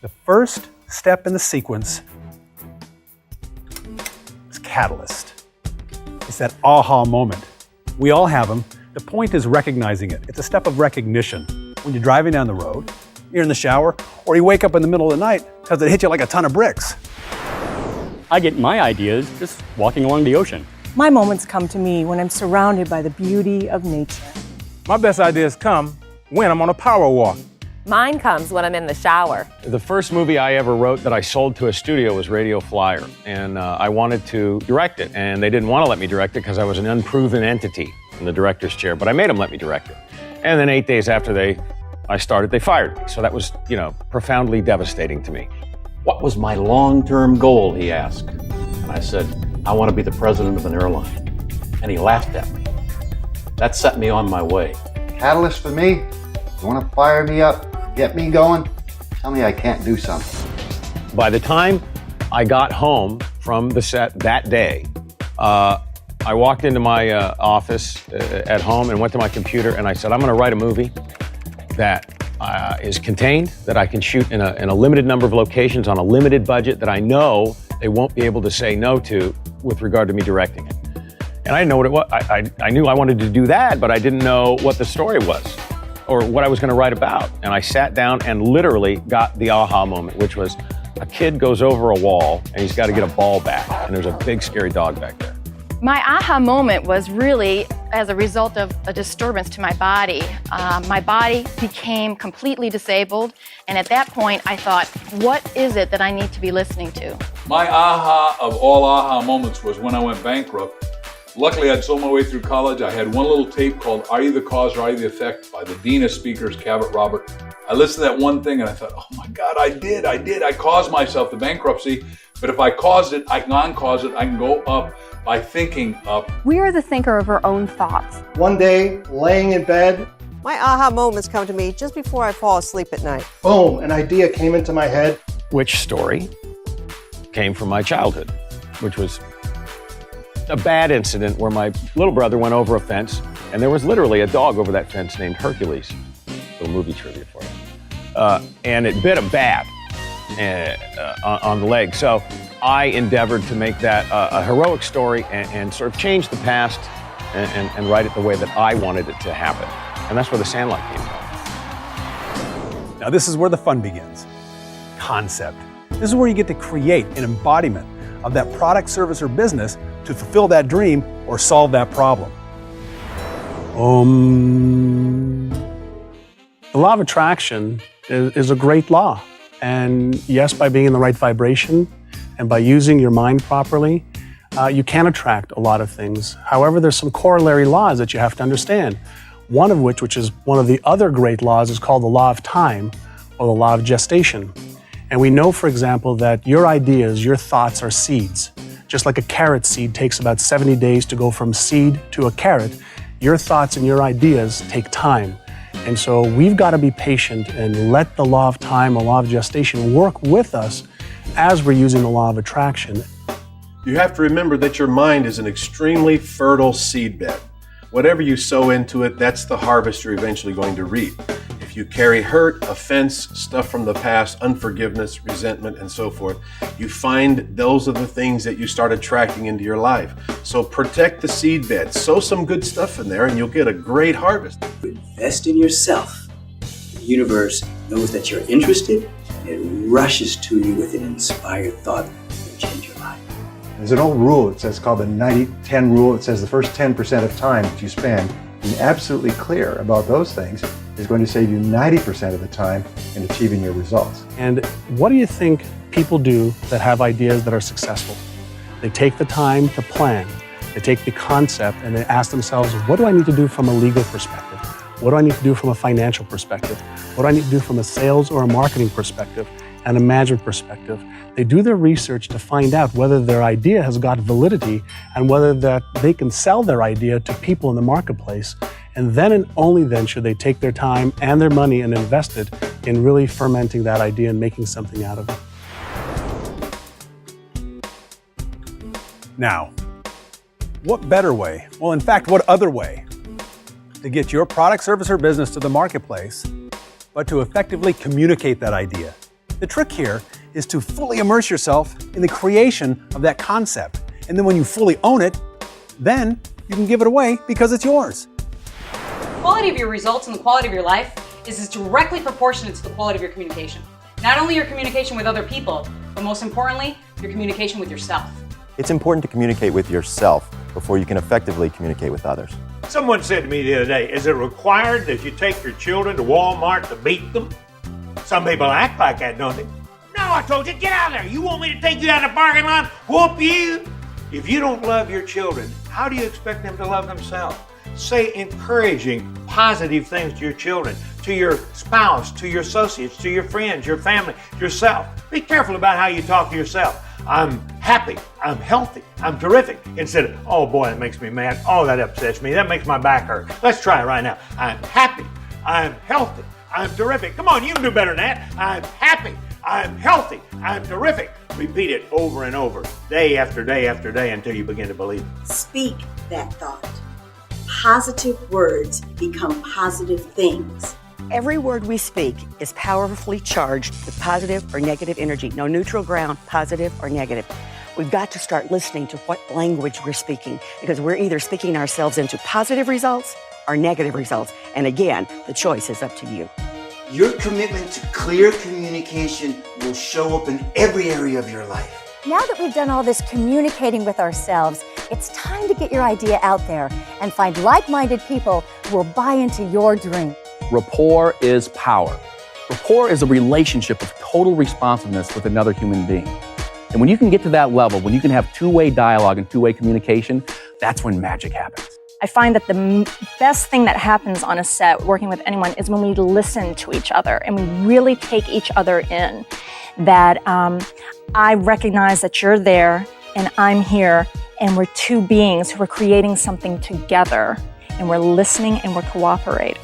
The first step in the sequence is catalyst. It's that aha moment. We all have them. The point is recognizing it. It's a step of recognition. When you're driving down the road, you're in the shower, or you wake up in the middle of the night because it hit you like a ton of bricks. I get my ideas just walking along the ocean. My moments come to me when I'm surrounded by the beauty of nature. My best ideas come when I'm on a power walk. Mine comes when I'm in the shower. The first movie I ever wrote that I sold to a studio was Radio Flyer, and I wanted to direct it, and they didn't want to let me direct it because I was an unproven entity in the director's chair, but I made them let me direct it. And then 8 days after I started, they fired me. So that was, profoundly devastating to me. What was my long-term goal, he asked. And I said, I want to be the president of an airline. And he laughed at me. That set me on my way. Catalyst for me, you want to fire me up, get me going, tell me I can't do something. By the time I got home from the set that day, I walked into my office at home and went to my computer and I said, I'm going to write a movie that is contained, that I can shoot in a limited number of locations on a limited budget that I know they won't be able to say no to with regard to me directing it. And I didn't know what it was. I knew I wanted to do that, but I didn't know what the story was or what I was going to write about. And I sat down and literally got the aha moment, which was a kid goes over a wall and he's got to get a ball back. And there's a big scary dog back there. My aha moment was really as a result of a disturbance to my body. My body became completely disabled, and at that point I thought, what is it that I need to be listening to? My aha of all aha moments was when I went bankrupt. Luckily, I'd sold my way through college. I had one little tape called Are You the Cause or Are You the Effect by the Dean of Speakers, Cabot Robert. I listened to that one thing and I thought, oh my God, I did. I caused myself the bankruptcy, but if I caused it, I can uncause it. I can go up by thinking up. We are the thinker of our own thoughts. One day, laying in bed, My aha moments come to me just before I fall asleep at night. boom, an idea came into my head. Which story came from my childhood, which was a bad incident where my little brother went over a fence and there was literally a dog over that fence named Hercules. Little movie trivia for you. And it bit him bad on the leg. So I endeavored to make that a heroic story and sort of change the past and write it the way that I wanted it to happen. And that's where the Sandlot came from. Now this is where the fun begins. Concept. This is where you get to create an embodiment of that product, service, or business to fulfill that dream or solve that problem. The law of attraction is a great law. And yes, by being in the right vibration and by using your mind properly, you can attract a lot of things. However, there's some corollary laws that you have to understand. One of which is one of the other great laws, is called the law of time or the law of gestation. And we know, for example, that your ideas, your thoughts are seeds. Just like a carrot seed takes about 70 days to go from seed to a carrot, your thoughts and your ideas take time. And so we've got to be patient and let the law of time or law of gestation work with us as we're using the law of attraction. You have to remember that your mind is an extremely fertile seedbed. Whatever you sow into it, that's the harvest you're eventually going to reap. If you carry hurt, offense, stuff from the past, unforgiveness, resentment, and so forth, you find those are the things that you start attracting into your life. So protect the seedbed, sow some good stuff in there, and you'll get a great harvest. Invest in yourself. The universe knows that you're interested, and it rushes to you with an inspired thought that will change your life. There's an old rule, it says called the 90-10 rule. It says the first 10% of time that you spend being absolutely clear about those things is going to save you 90% of the time in achieving your results. And what do you think people do that have ideas that are successful? They take the time to plan. They take the concept and they ask themselves, what do I need to do from a legal perspective? What do I need to do from a financial perspective? What do I need to do from a sales or a marketing perspective and a management perspective? They do their research to find out whether their idea has got validity and whether that they can sell their idea to people in the marketplace. And then and only then should they take their time and their money and invest it in really fermenting that idea and making something out of it. Now, what better way, well, in fact, what other way to get your product, service, or business to the marketplace, but to effectively communicate that idea? The trick here is to fully immerse yourself in the creation of that concept. And then when you fully own it, then you can give it away because it's yours. The quality of your results and the quality of your life is directly proportionate to the quality of your communication. Not only your communication with other people, but most importantly, your communication with yourself. It's important to communicate with yourself before you can effectively communicate with others. Someone said to me the other day, is it required that you take your children to Walmart to beat them? Some people act like that, don't they? No, I told you, get out of there. You want me to take you out of the parking lot? Whoop you? If you don't love your children, how do you expect them to love themselves? Say encouraging, positive things to your children, to your spouse, to your associates, to your friends, your family, yourself. Be careful about how you talk to yourself. I'm happy, I'm healthy, I'm terrific. Instead of, oh boy, that makes me mad. Oh, that upsets me. That makes my back hurt. Let's try it right now. I'm happy, I'm healthy, I'm terrific. Come on, you can do better than that. I'm happy, I'm healthy, I'm terrific. Repeat it over and over, day after day after day until you begin to believe it. Speak that thought. Positive words become positive things. Every word we speak is powerfully charged with positive or negative energy. No neutral ground, positive or negative. We've got to start listening to what language we're speaking, because we're either speaking ourselves into positive results or negative results. And again, the choice is up to you. Your commitment to clear communication will show up in every area of your life. Now that we've done all this communicating with ourselves, it's time to get your idea out there and find like-minded people who will buy into your dream. Rapport is power. Rapport is a relationship of total responsiveness with another human being. And when you can get to that level, when you can have two-way dialogue and two-way communication, that's when magic happens. I find that the best thing that happens on a set working with anyone is when we listen to each other and we really take each other in. That I recognize that you're there and I'm here and we're two beings who are creating something together and we're listening and we're cooperating.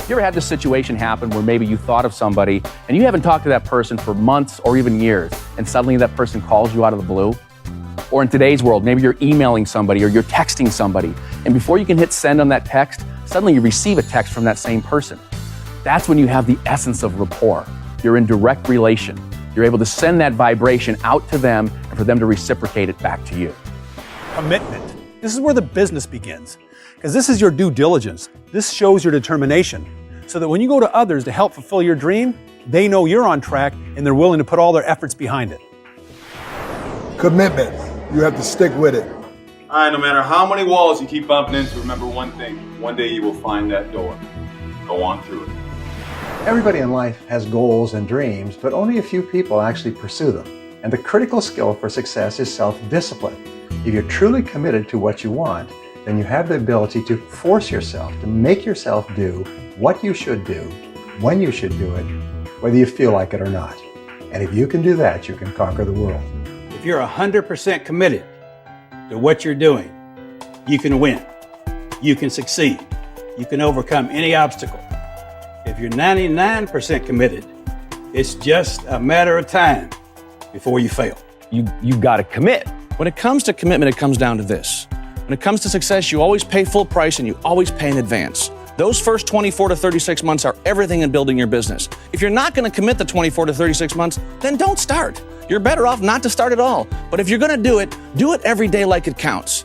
You ever had this situation happen where maybe you thought of somebody and you haven't talked to that person for months or even years, and suddenly that person calls you out of the blue? Or in today's world, maybe you're emailing somebody or you're texting somebody, and before you can hit send on that text, suddenly you receive a text from that same person. That's when you have the essence of rapport. You're in direct relation. You're able to send that vibration out to them and for them to reciprocate it back to you. Commitment. This is where the business begins, because this is your due diligence. This shows your determination, so that when you go to others to help fulfill your dream, they know you're on track and they're willing to put all their efforts behind it. Commitment. You have to stick with it. All right, no matter how many walls you keep bumping into, remember one thing. One day you will find that door. Go on through it. Everybody in life has goals and dreams, but only a few people actually pursue them. And the critical skill for success is self-discipline. If you're truly committed to what you want, then you have the ability to force yourself, to make yourself do what you should do, when you should do it, whether you feel like it or not. And if you can do that, you can conquer the world. If you're 100% committed to what you're doing, you can win. You can succeed. You can overcome any obstacle. If you're 99% committed, it's just a matter of time before you fail. You got to commit. When it comes to commitment, it comes down to this. When it comes to success, you always pay full price and you always pay in advance. Those first 24 to 36 months are everything in building your business. If you're not going to commit the 24 to 36 months, then don't start. You're better off not to start at all. But if you're going to do it every day like it counts.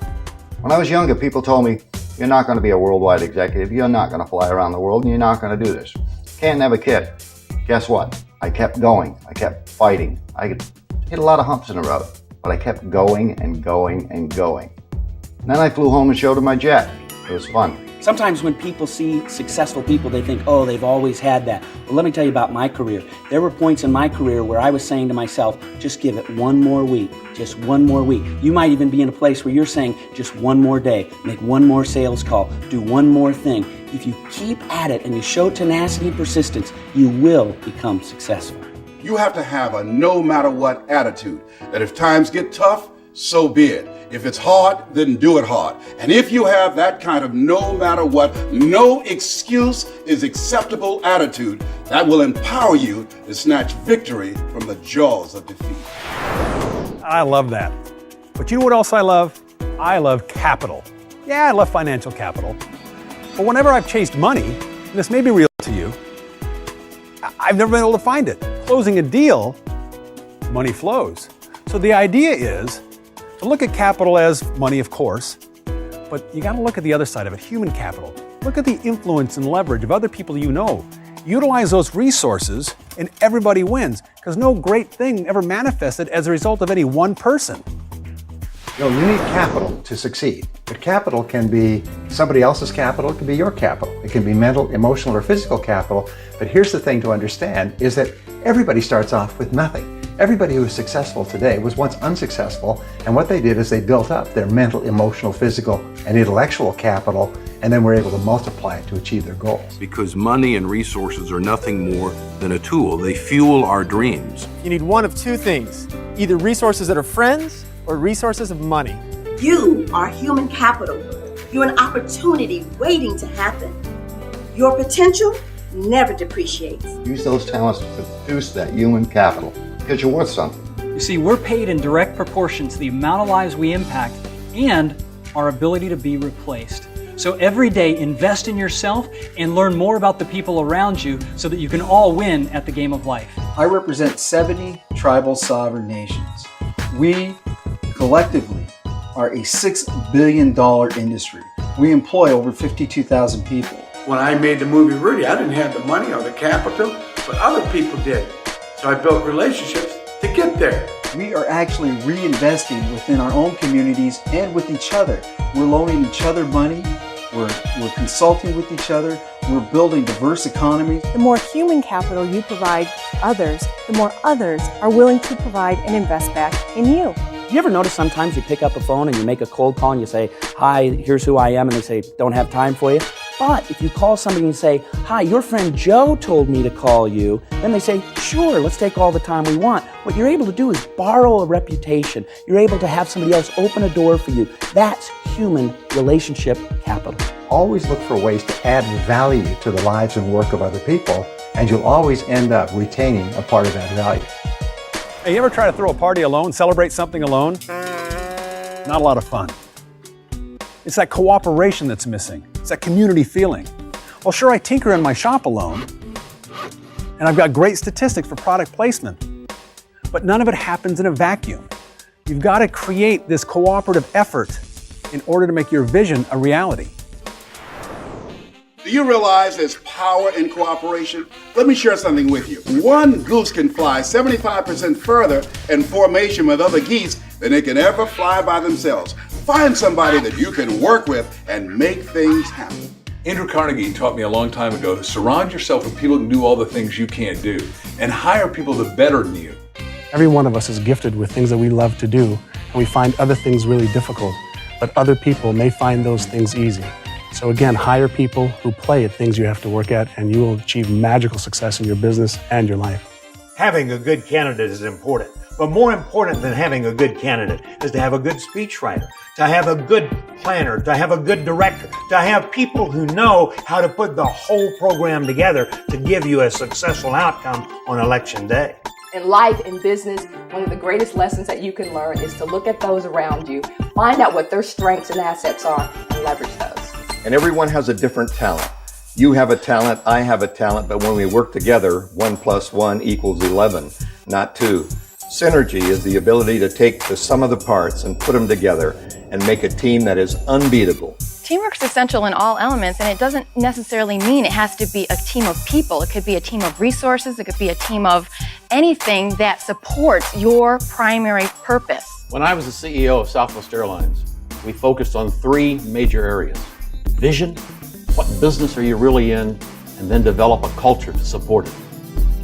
When I was younger, people told me, you're not going to be a worldwide executive, you're not going to fly around the world, and you're not going to do this. Can't have a kid. Guess what? I kept going. I kept fighting. I hit a lot of humps in the road, but I kept going and going and going. And then I flew home and showed them my jet. It was fun. Sometimes when people see successful people, they think, oh, they've always had that. Well, let me tell you about my career. There were points in my career where I was saying to myself, just give it one more week, just one more week. You might even be in a place where you're saying, just one more day, make one more sales call, do one more thing. If you keep at it and you show tenacity and persistence, you will become successful. You have to have a no matter what attitude, that if times get tough, so be it. If it's hard, then do it hard. And if you have that kind of no matter what, no excuse is acceptable attitude, that will empower you to snatch victory from the jaws of defeat. I love that. But you know what else I love? I love capital. Yeah, I love financial capital. But whenever I've chased money, and this may be real to you, I've never been able to find it. Closing a deal, money flows. So the idea is to look at capital as money, of course, but you got to look at the other side of it, human capital. Look at the influence and leverage of other people you know. Utilize those resources and everybody wins, because no great thing ever manifested as a result of any one person. You need capital to succeed, but capital can be somebody else's capital, it can be your capital. It can be mental, emotional, or physical capital. But here's the thing to understand is that everybody starts off with nothing. Everybody who is successful today was once unsuccessful, and what they did is they built up their mental, emotional, physical, and intellectual capital, and then were able to multiply it to achieve their goals. Because money and resources are nothing more than a tool. They fuel our dreams. You need one of two things, either resources that are friends or resources of money. You are human capital. You're an opportunity waiting to happen. Your potential never depreciates. Use those talents to produce that human capital, because you're worth something. You see, we're paid in direct proportion to the amount of lives we impact and our ability to be replaced. So every day, invest in yourself and learn more about the people around you so that you can all win at the game of life. I represent 70 tribal sovereign nations. We collectively are a $6 billion industry. We employ over 52,000 people. When I made the movie Rudy, I didn't have the money or the capital, but other people did. So I built relationships to get there. We are actually reinvesting within our own communities and with each other. We're loaning each other money. We're consulting with each other. We're building diverse economies. The more human capital you provide to others, the more others are willing to provide and invest back in you. You ever notice sometimes you pick up a phone and you make a cold call and you say, hi, here's who I am, and they say, don't have time for you? But if you call somebody and say, hi, your friend Joe told me to call you, then they say, sure, let's take all the time we want. What you're able to do is borrow a reputation. You're able to have somebody else open a door for you. That's human relationship capital. Always look for ways to add value to the lives and work of other people, and you'll always end up retaining a part of that value. Hey, you ever try to throw a party alone, celebrate something alone? Not a lot of fun. It's that cooperation that's missing. It's that community feeling. Well, sure, I tinker in my shop alone, and I've got great statistics for product placement, but none of it happens in a vacuum. You've got to create this cooperative effort in order to make your vision a reality. Do you realize there's power in cooperation? Let me share something with you. One goose can fly 75% further in formation with other geese than they can ever fly by themselves. Find somebody that you can work with and make things happen. Andrew Carnegie taught me a long time ago to surround yourself with people who can do all the things you can't do and hire people that are better than you. Every one of us is gifted with things that we love to do, and we find other things really difficult, but other people may find those things easy. So again, hire people who play at things you have to work at, and you will achieve magical success in your business and your life. Having a good candidate is important, but more important than having a good candidate is to have a good speechwriter, to have a good planner, to have a good director, to have people who know how to put the whole program together to give you a successful outcome on election day. In life, in business, one of the greatest lessons that you can learn is to look at those around you, find out what their strengths and assets are, and leverage those. And everyone has a different talent. You have a talent, I have a talent, but when we work together, 1 + 1 = 11, not 2. Synergy is the ability to take the sum of the parts and put them together and make a team that is unbeatable. Teamwork is essential in all elements, and it doesn't necessarily mean it has to be a team of people. It could be a team of resources. It could be a team of anything that supports your primary purpose. When I was the CEO of Southwest Airlines, we focused on 3 major areas. Vision, what business are you really in, and then develop a culture to support it.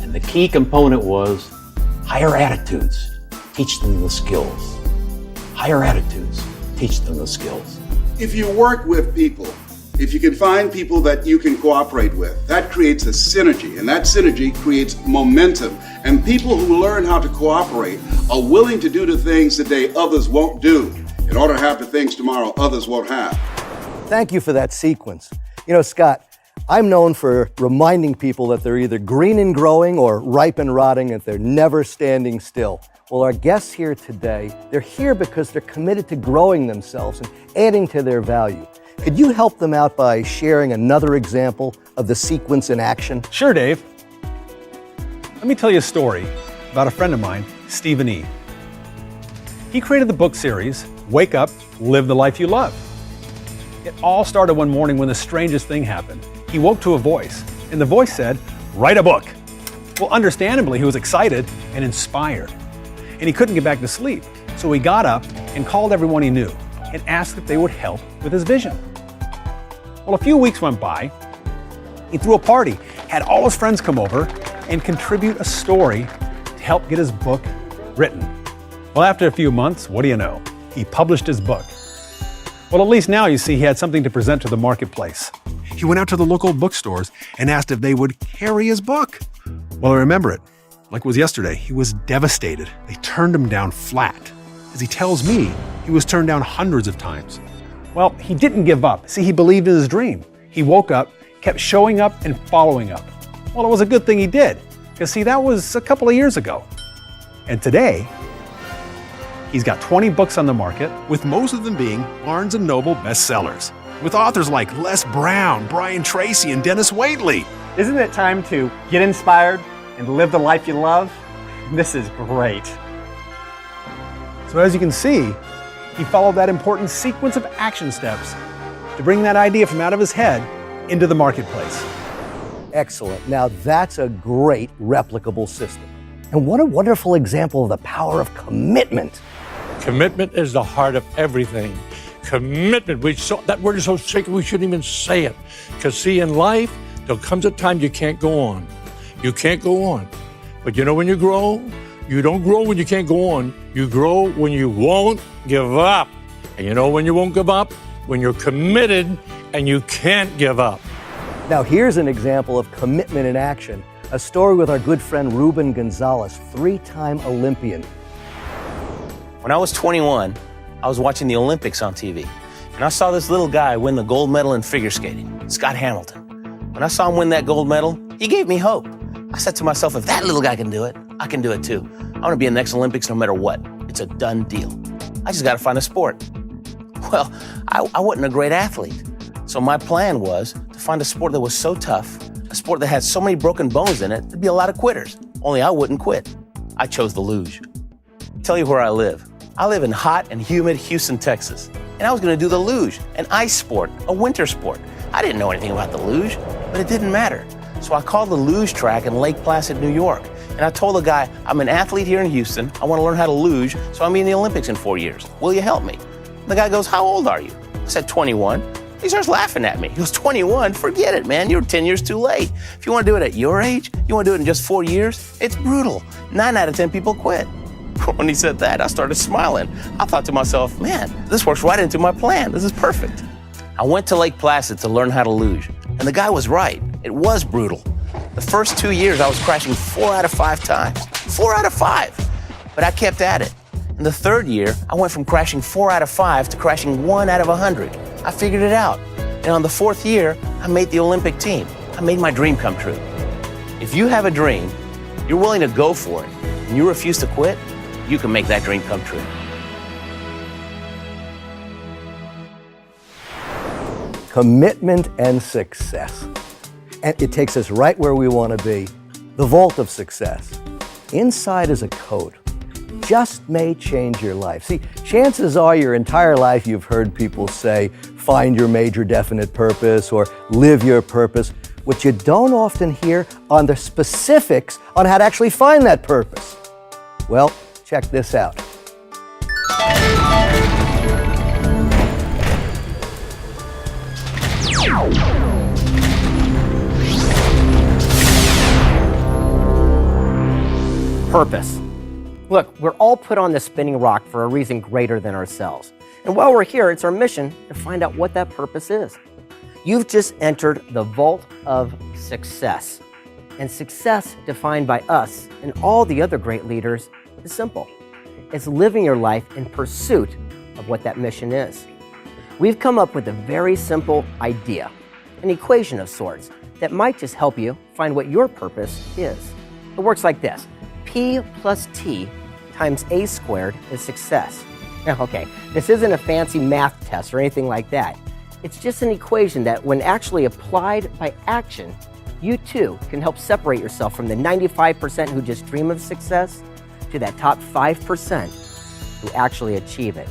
And the key component was higher attitudes, teach them the skills. Higher attitudes, teach them the skills. If you work with people, If you can find people that you can cooperate with, that creates a synergy, and that synergy creates momentum. And people who learn how to cooperate are willing to do the things today others won't do in order to have the things tomorrow others won't have. Thank you for that sequence. You know, Scott, I'm known for reminding people that they're either green and growing or ripe and rotting, and they're never standing still. Well, our guests here today, they're here because they're committed to growing themselves and adding to their value. Could you help them out by sharing another example of the sequence in action? Sure, Dave. Let me tell you a story about a friend of mine, Stephen E. He created the book series, Wake Up, Live the Life You Love. It all started one morning when the strangest thing happened. He woke to a voice, and the voice said, "Write a book." Well, understandably, he was excited and inspired, and he couldn't get back to sleep. So he got up and called everyone he knew and asked if they would help with his vision. Well, a few weeks went by. He threw a party, had all his friends come over and contribute a story to help get his book written. Well, after a few months, what do you know? He published his book. Well, at least now you see he had something to present to the marketplace. He went out to the local bookstores and asked if they would carry his book. Well, I remember it. Like it was yesterday, he was devastated. They turned him down flat. As he tells me, he was turned down hundreds of times. Well, he didn't give up. See, he believed in his dream. He woke up, kept showing up and following up. Well, it was a good thing he did, because see, that was a couple of years ago. And today, he's got 20 books on the market, with most of them being Barnes & Noble bestsellers, with authors like Les Brown, Brian Tracy, and Dennis Waitley. Isn't it time to get inspired and live the life you love? This is great. So as you can see, he followed that important sequence of action steps to bring that idea from out of his head into the marketplace. Excellent. Now that's a great replicable system. And what a wonderful example of the power of commitment. Commitment is the heart of everything. Commitment, that word is so sacred we shouldn't even say it. Because see, in life, there comes a time you can't go on. You can't go on. But you know when you grow? You don't grow when you can't go on. You grow when you won't give up. And you know when you won't give up? When you're committed and you can't give up. Now here's an example of commitment in action. A story with our good friend Ruben Gonzalez, 3-time Olympian. When I was 21, I was watching the Olympics on TV, and I saw this little guy win the gold medal in figure skating, Scott Hamilton. When I saw him win that gold medal, he gave me hope. I said to myself, if that little guy can do it, I can do it too. I want to be in the next Olympics no matter what. It's a done deal. I just got to find a sport. Well, I wasn't a great athlete, so my plan was to find a sport that was so tough, a sport that had so many broken bones in it, there'd be a lot of quitters, only I wouldn't quit. I chose the luge. I'll tell you where I live. I live in hot and humid Houston, Texas, and I was going to do the luge, an ice sport, a winter sport. I didn't know anything about the luge, but it didn't matter. So I called the luge track in Lake Placid, New York, and I told the guy, I'm an athlete here in Houston, I want to learn how to luge, so I'll be in the Olympics in 4 years. Will you help me? The guy goes, how old are you? I said, 21. He starts laughing at me. He goes, 21? Forget it, man. You're 10 years too late. If you want to do it at your age, you want to do it in just 4 years, it's brutal. 9 out of 10 people quit. When he said that, I started smiling. I thought to myself, man, this works right into my plan. This is perfect. I went to Lake Placid to learn how to luge, and the guy was right. It was brutal. The first 2 years, I was crashing 4 out of 5 times. 4 out of 5. But I kept at it. In the third year, I went from crashing 4 out of 5 to crashing 1 out of 100. I figured it out. And on the 4th year, I made the Olympic team. I made my dream come true. If you have a dream, you're willing to go for it, and you refuse to quit, you can make that dream come true. Commitment and success. And it takes us right where we want to be, the vault of success. Inside is a code. Just may change your life. See, chances are your entire life you've heard people say, find your major definite purpose or live your purpose. What you don't often hear are the specifics on how to actually find that purpose. Well, check this out. Purpose. Look, we're all put on this spinning rock for a reason greater than ourselves. And while we're here, it's our mission to find out what that purpose is. You've just entered the vault of success. And success, defined by us and all the other great leaders, is simple. It's living your life in pursuit of what that mission is. We've come up with a very simple idea, an equation of sorts, that might just help you find what your purpose is. It works like this. P plus T times A squared is success. Now, okay, this isn't a fancy math test or anything like that. It's just an equation that, when actually applied by action, you too can help separate yourself from the 95% who just dream of success to that top 5% who actually achieve it.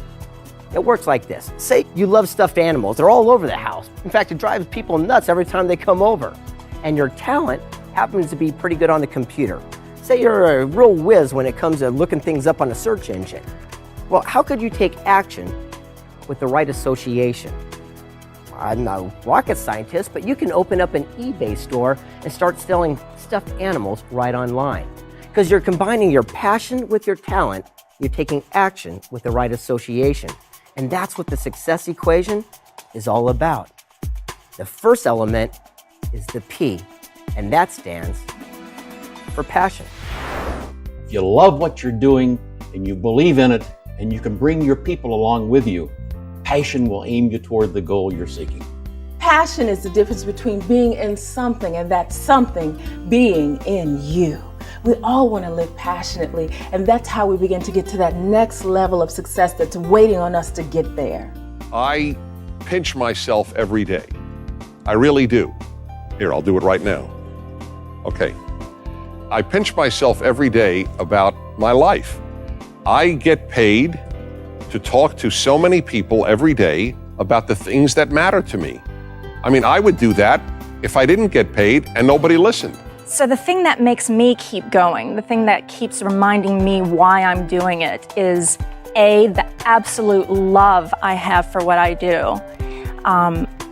It works like this. Say you love stuffed animals. They're all over the house. In fact, it drives people nuts every time they come over. And your talent happens to be pretty good on the computer. Say you're a real whiz when it comes to looking things up on a search engine. Well, how could you take action with the right association? I'm not a rocket scientist, but you can open up an eBay store and start selling stuffed animals right online. Because you're combining your passion with your talent, you're taking action with the right association. And that's what the success equation is all about. The first element is the P, and that stands for passion. If you love what you're doing and you believe in it and you can bring your people along with you, passion will aim you toward the goal you're seeking. Passion is the difference between being in something and that something being in you. We all want to live passionately, and that's how we begin to get to that next level of success that's waiting on us to get there. I pinch myself every day. I really do. Here, I'll do it right now. Okay. I pinch myself every day about my life. I get paid to talk to so many people every day about the things that matter to me. I mean, I would do that if I didn't get paid and nobody listened. So the thing that makes me keep going, the thing that keeps reminding me why I'm doing it is A, the absolute love I have for what I do.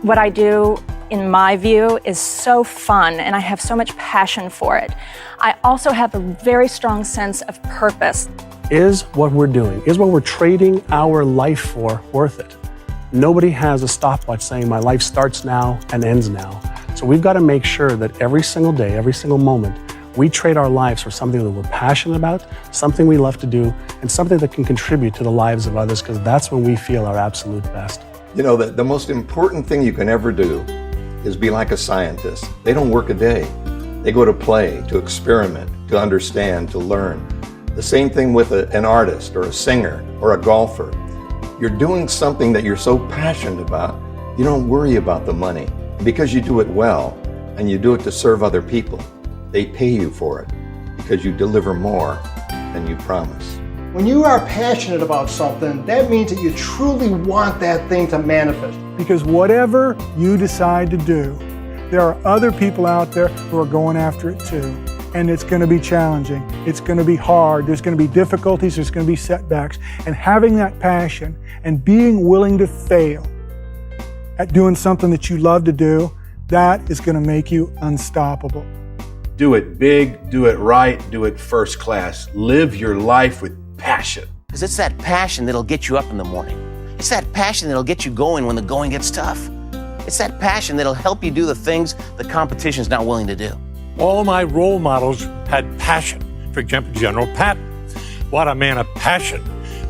What I do, in my view, is so fun, and I have so much passion for it. I also have a very strong sense of purpose. Is what we're doing, is what we're trading our life for worth it? Nobody has a stopwatch saying my life starts now and ends now. So we've got to make sure that every single day, every single moment, we trade our lives for something that we're passionate about, something we love to do, and something that can contribute to the lives of others, because that's when we feel our absolute best. You know, the most important thing you can ever do is be like a scientist. They don't work a day. They go to play, to experiment, to understand, to learn. The same thing with an artist or a singer or a golfer. You're doing something that you're so passionate about, you don't worry about the money. Because you do it well and you do it to serve other people, they pay you for it because you deliver more than you promise. When you are passionate about something, that means that you truly want that thing to manifest. Because whatever you decide to do, there are other people out there who are going after it too. And it's going to be challenging. It's going to be hard. There's going to be difficulties. There's going to be setbacks. And having that passion and being willing to fail at doing something that you love to do, that is going to make you unstoppable. Do it big, do it right, do it first class. Live your life with passion. Because it's that passion that'll get you up in the morning. It's that passion that'll get you going when the going gets tough. It's that passion that'll help you do the things the competition's not willing to do. All my role models had passion. For example, General Patton. What a man of passion.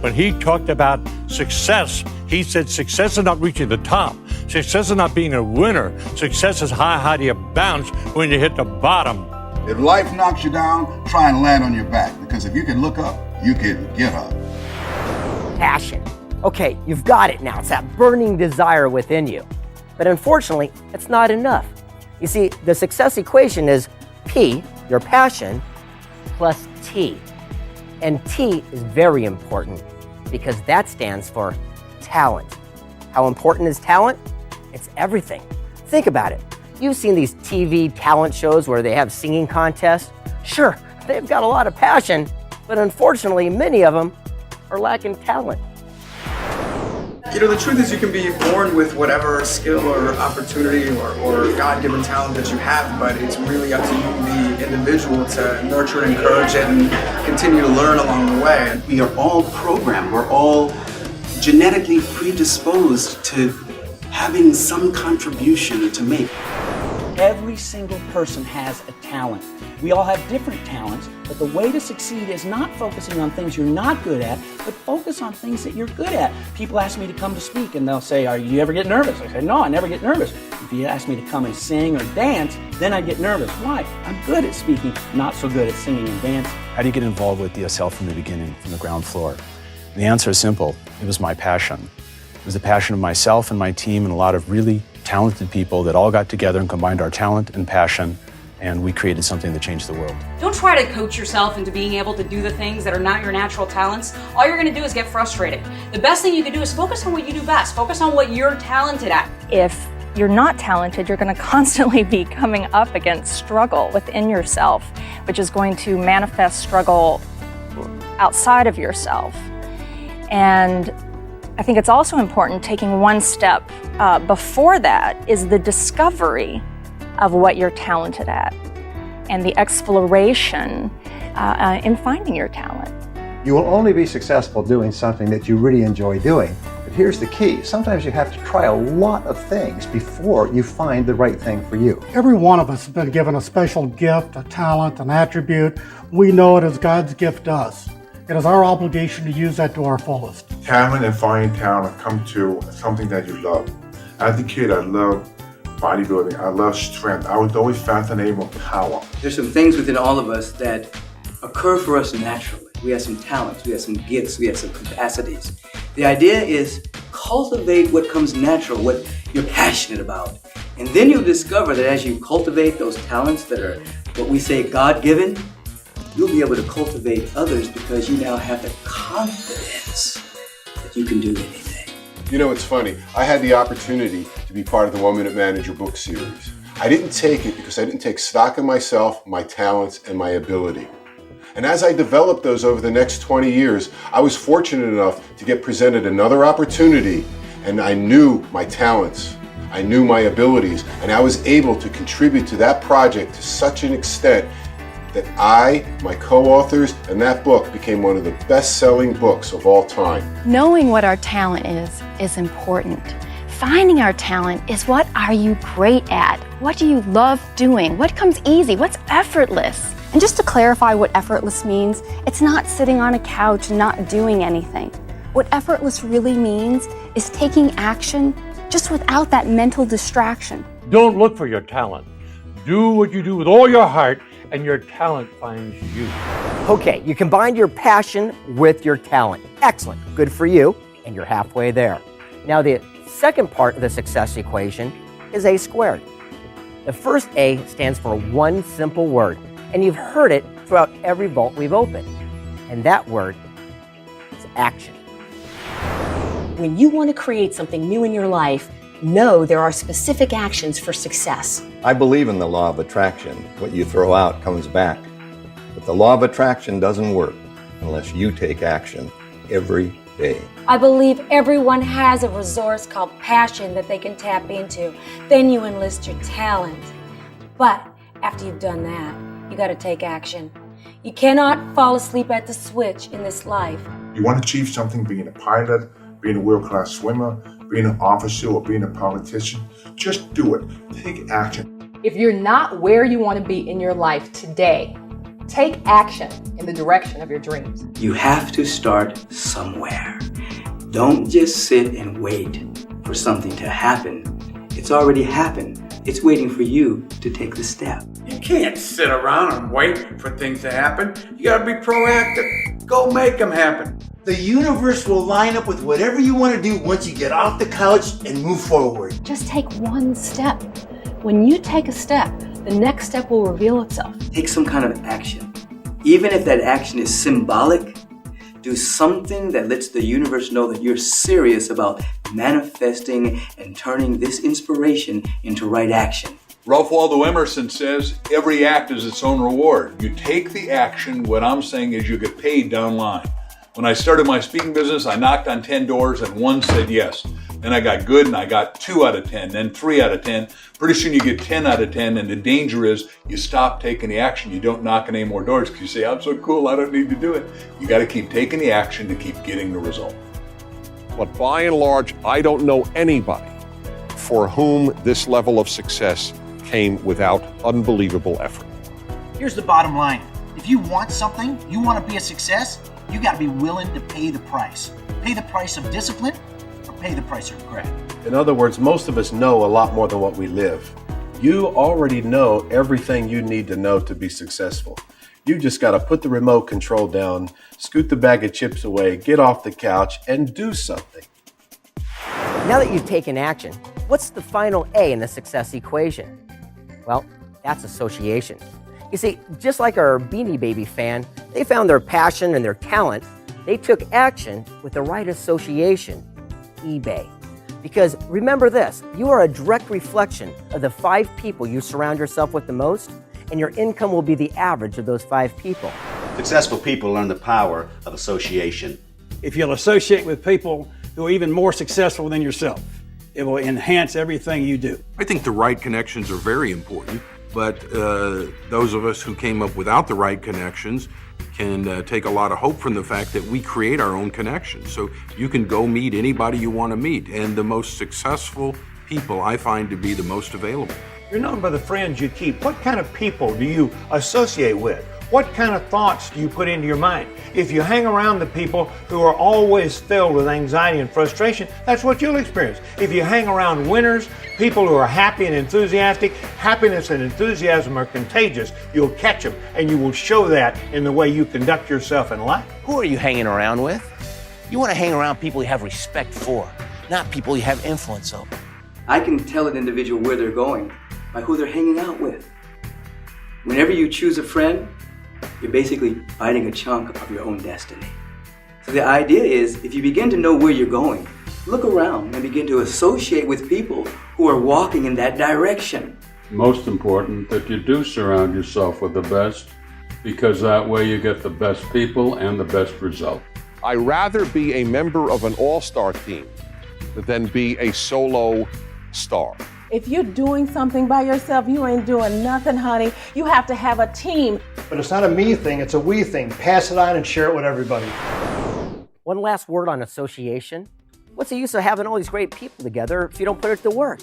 When he talked about success, he said success is not reaching the top. Success is not being a winner. Success is how high do you bounce when you hit the bottom. If life knocks you down, try and land on your back, because if you can look up, you can get up. Passion. Okay, you've got it now. It's that burning desire within you. But unfortunately, it's not enough. You see, the success equation is P, your passion, plus T. And T is very important because that stands for talent. How important is talent? It's everything. Think about it. You've seen these TV talent shows where they have singing contests. Sure, they've got a lot of passion, but unfortunately, many of them are lacking talent. You know, the truth is you can be born with whatever skill or opportunity or God-given talent that you have, but it's really up to you, the individual, to nurture and encourage it and continue to learn along the way. We are all programmed. We're all genetically predisposed to having some contribution to make. Every single person has a talent. We all have different talents, but the way to succeed is not focusing on things you're not good at, but focus on things that you're good at. People ask me to come to speak and they'll say, "Are you ever get nervous?" I say, "No, I never get nervous." If you ask me to come and sing or dance, then I get nervous. Why? I'm good at speaking, not so good at singing and dancing. How do you get involved with DSL from the beginning, from the ground floor? And the answer is simple. It was my passion. It was the passion of myself and my team and a lot of really talented people that all got together and combined our talent and passion, and we created something that changed the world. Don't try to coach yourself into being able to do the things that are not your natural talents. All you're going to do is get frustrated. The best thing you can do is focus on what you do best. Focus on what you're talented at. If you're not talented, you're going to constantly be coming up against struggle within yourself, which is going to manifest struggle outside of yourself. And I think it's also important taking one step before that is the discovery of what you're talented at and the exploration in finding your talent. You will only be successful doing something that you really enjoy doing. But here's the key. Sometimes you have to try a lot of things before you find the right thing for you. Every one of us has been given a special gift, a talent, an attribute. We know it as God's gift to us. It is our obligation to use that to our fullest. Talent and finding talent come to something that you love. As a kid, I loved bodybuilding. I loved strength. I was always fascinated with power. There's some things within all of us that occur for us naturally. We have some talents, we have some gifts, we have some capacities. The idea is cultivate what comes natural, what you're passionate about. And then you'll discover that as you cultivate those talents that are what we say God-given, you'll be able to cultivate others because you now have the confidence that you can do anything. You know, it's funny. I had the opportunity to be part of the 1 Minute Manager book series. I didn't take it because I didn't take stock in myself, my talents, and my ability. And as I developed those over the next 20 years, I was fortunate enough to get presented another opportunity, and I knew my talents, I knew my abilities, and I was able to contribute to that project to such an extent that I, my co-authors, and that book became one of the best-selling books of all time. Knowing what our talent is important. Finding our talent is what are you great at? What do you love doing? What comes easy? What's effortless? And just to clarify what effortless means, it's not sitting on a couch and not doing anything. What effortless really means is taking action just without that mental distraction. Don't look for your talent. Do what you do with all your heart, and your talent finds you. Okay, you combined your passion with your talent. Excellent, good for you, and you're halfway there. Now the second part of the success equation is A squared. The first A stands for one simple word, and you've heard it throughout every vault we've opened. And that word is action. When you want to create something new in your life, know there are specific actions for success. I believe in the law of attraction. What you throw out comes back. But the law of attraction doesn't work unless you take action every day. I believe everyone has a resource called passion that they can tap into. Then you enlist your talent. But after you've done that, you got to take action. You cannot fall asleep at the switch in this life. You want to achieve something, being a pilot, being a world-class swimmer, being an officer, or being a politician, just do it. Take action. If you're not where you want to be in your life today, take action in the direction of your dreams. You have to start somewhere. Don't just sit and wait for something to happen. It's already happened. It's waiting for you to take the step. You can't sit around and wait for things to happen. You gotta be proactive. Go make them happen. The universe will line up with whatever you want to do once you get off the couch and move forward. Just take one step. When you take a step, the next step will reveal itself. Take some kind of action. Even if that action is symbolic, do something that lets the universe know that you're serious about manifesting and turning this inspiration into right action. Ralph Waldo Emerson says, every act is its own reward. You take the action, what I'm saying is you get paid down line. When I started my speaking business, I knocked on 10 doors and one said yes. Then I got good and I got 2 out of 10, then 3 out of 10. Pretty soon you get 10 out of 10, and the danger is you stop taking the action. You don't knock on any more doors because you say, I'm so cool, I don't need to do it. You got to keep taking the action to keep getting the result. But by and large, I don't know anybody for whom this level of success came without unbelievable effort. Here's the bottom line. If you want something, you want to be a success, you got to be willing to pay the price. Pay the price of discipline or pay the price of regret. In other words, most of us know a lot more than what we live. You already know everything you need to know to be successful. You just got to put the remote control down, scoot the bag of chips away, get off the couch, and do something. Now that you've taken action, what's the final A in the success equation? Well, that's association. You see, just like our Beanie Baby fan, they found their passion and their talent. They took action with the right association, eBay. Because remember this, you are a direct reflection of the 5 people you surround yourself with the most, and your income will be the average of those 5 people. Successful people learn the power of association. If you'll associate with people who are even more successful than yourself, it will enhance everything you do. I think the right connections are very important, but those of us who came up without the right connections can take a lot of hope from the fact that we create our own connections. So you can go meet anybody you want to meet, and the most successful people I find to be the most available. You're known by the friends you keep. What kind of people do you associate with? What kind of thoughts do you put into your mind? If you hang around the people who are always filled with anxiety and frustration, that's what you'll experience. If you hang around winners, people who are happy and enthusiastic, happiness and enthusiasm are contagious. You'll catch them, and you will show that in the way you conduct yourself in life. Who are you hanging around with? You want to hang around people you have respect for, not people you have influence over. I can tell an individual where they're going by who they're hanging out with. Whenever you choose a friend, you're basically biting a chunk of your own destiny. So the idea is, if you begin to know where you're going, look around and begin to associate with people who are walking in that direction. Most important that you do surround yourself with the best, because that way you get the best people and the best result. I'd rather be a member of an all-star team than be a solo star. If you're doing something by yourself, you ain't doing nothing, honey. You have to have a team. But it's not a me thing, it's a we thing. Pass it on and share it with everybody. One last word on association. What's the use of having all these great people together if you don't put it to work?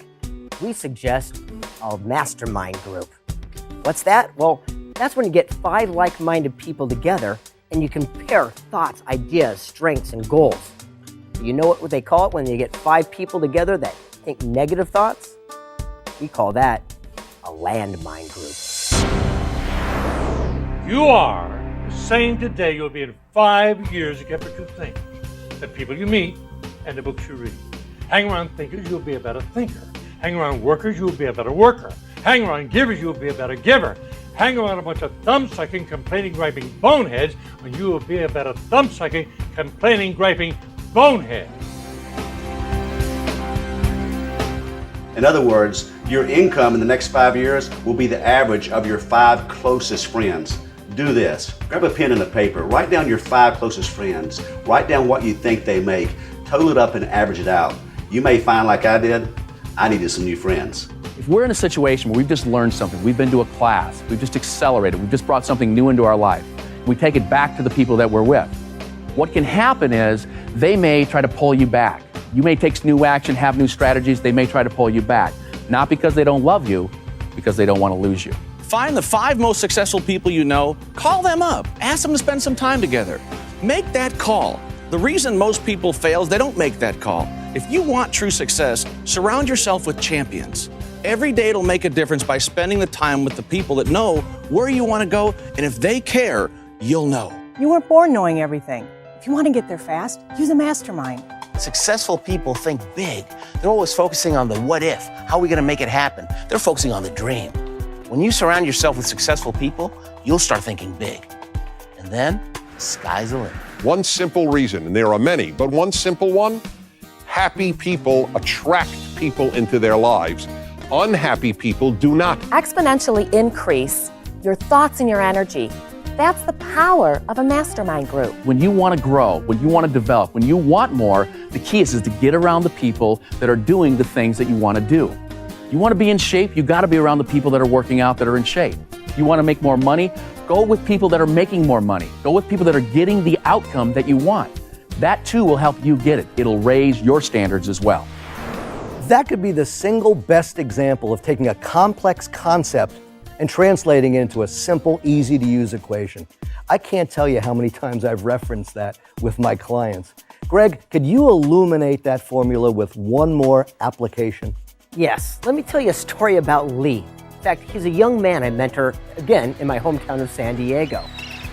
We suggest a mastermind group. What's that? Well, that's when you get 5 like-minded people together and you compare thoughts, ideas, strengths, and goals. You know what they call it when you get 5 people together that think negative thoughts? We call that a landmine group. You are saying today you'll be in 5 years except for 2 things: the people you meet and the books you read. Hang around thinkers, you'll be a better thinker. Hang around workers, you'll be a better worker. Hang around givers, you'll be a better giver. Hang around a bunch of thumb-sucking, complaining, griping boneheads, and you will be a better thumb-sucking, complaining, griping bonehead. In other words, your income in the next 5 years will be the average of your 5 closest friends. Do this. Grab a pen and a paper. Write down your 5 closest friends. Write down what you think they make. Total it up and average it out. You may find, like I did, I needed some new friends. If we're in a situation where we've just learned something, we've been to a class, we've just accelerated, we've just brought something new into our life, we take it back to the people that we're with. What can happen is they may try to pull you back. You may take new action, have new strategies, they may try to pull you back. Not because they don't love you, because they don't want to lose you. Find the 5 most successful people you know, call them up, ask them to spend some time together. Make that call. The reason most people fail is they don't make that call. If you want true success, surround yourself with champions. Every day it'll make a difference by spending the time with the people that know where you want to go, and if they care, you'll know. You weren't born knowing everything. If you want to get there fast, use a mastermind. Successful people think big. They're always focusing on the what if, how are we going to make it happen? They're focusing on the dream. When you surround yourself with successful people, you'll start thinking big. And then, the sky's the limit. One simple reason, and there are many, but one simple one: happy people attract people into their lives. Unhappy people do not. Exponentially increase your thoughts and your energy. That's the power of a mastermind group. When you want to grow, when you want to develop, when you want more, the key is to get around the people that are doing the things that you want to do. You want to be in shape, you got to be around the people that are working out, that are in shape. You want to make more money, go with people that are making more money. Go with people that are getting the outcome that you want. That too will help you get it. It'll raise your standards as well. That could be the single best example of taking a complex concept and translating it into a simple, easy-to-use equation. I can't tell you how many times I've referenced that with my clients. Greg, could you illuminate that formula with one more application? Yes, let me tell you a story about Lee. In fact, he's a young man I mentor, again, in my hometown of San Diego.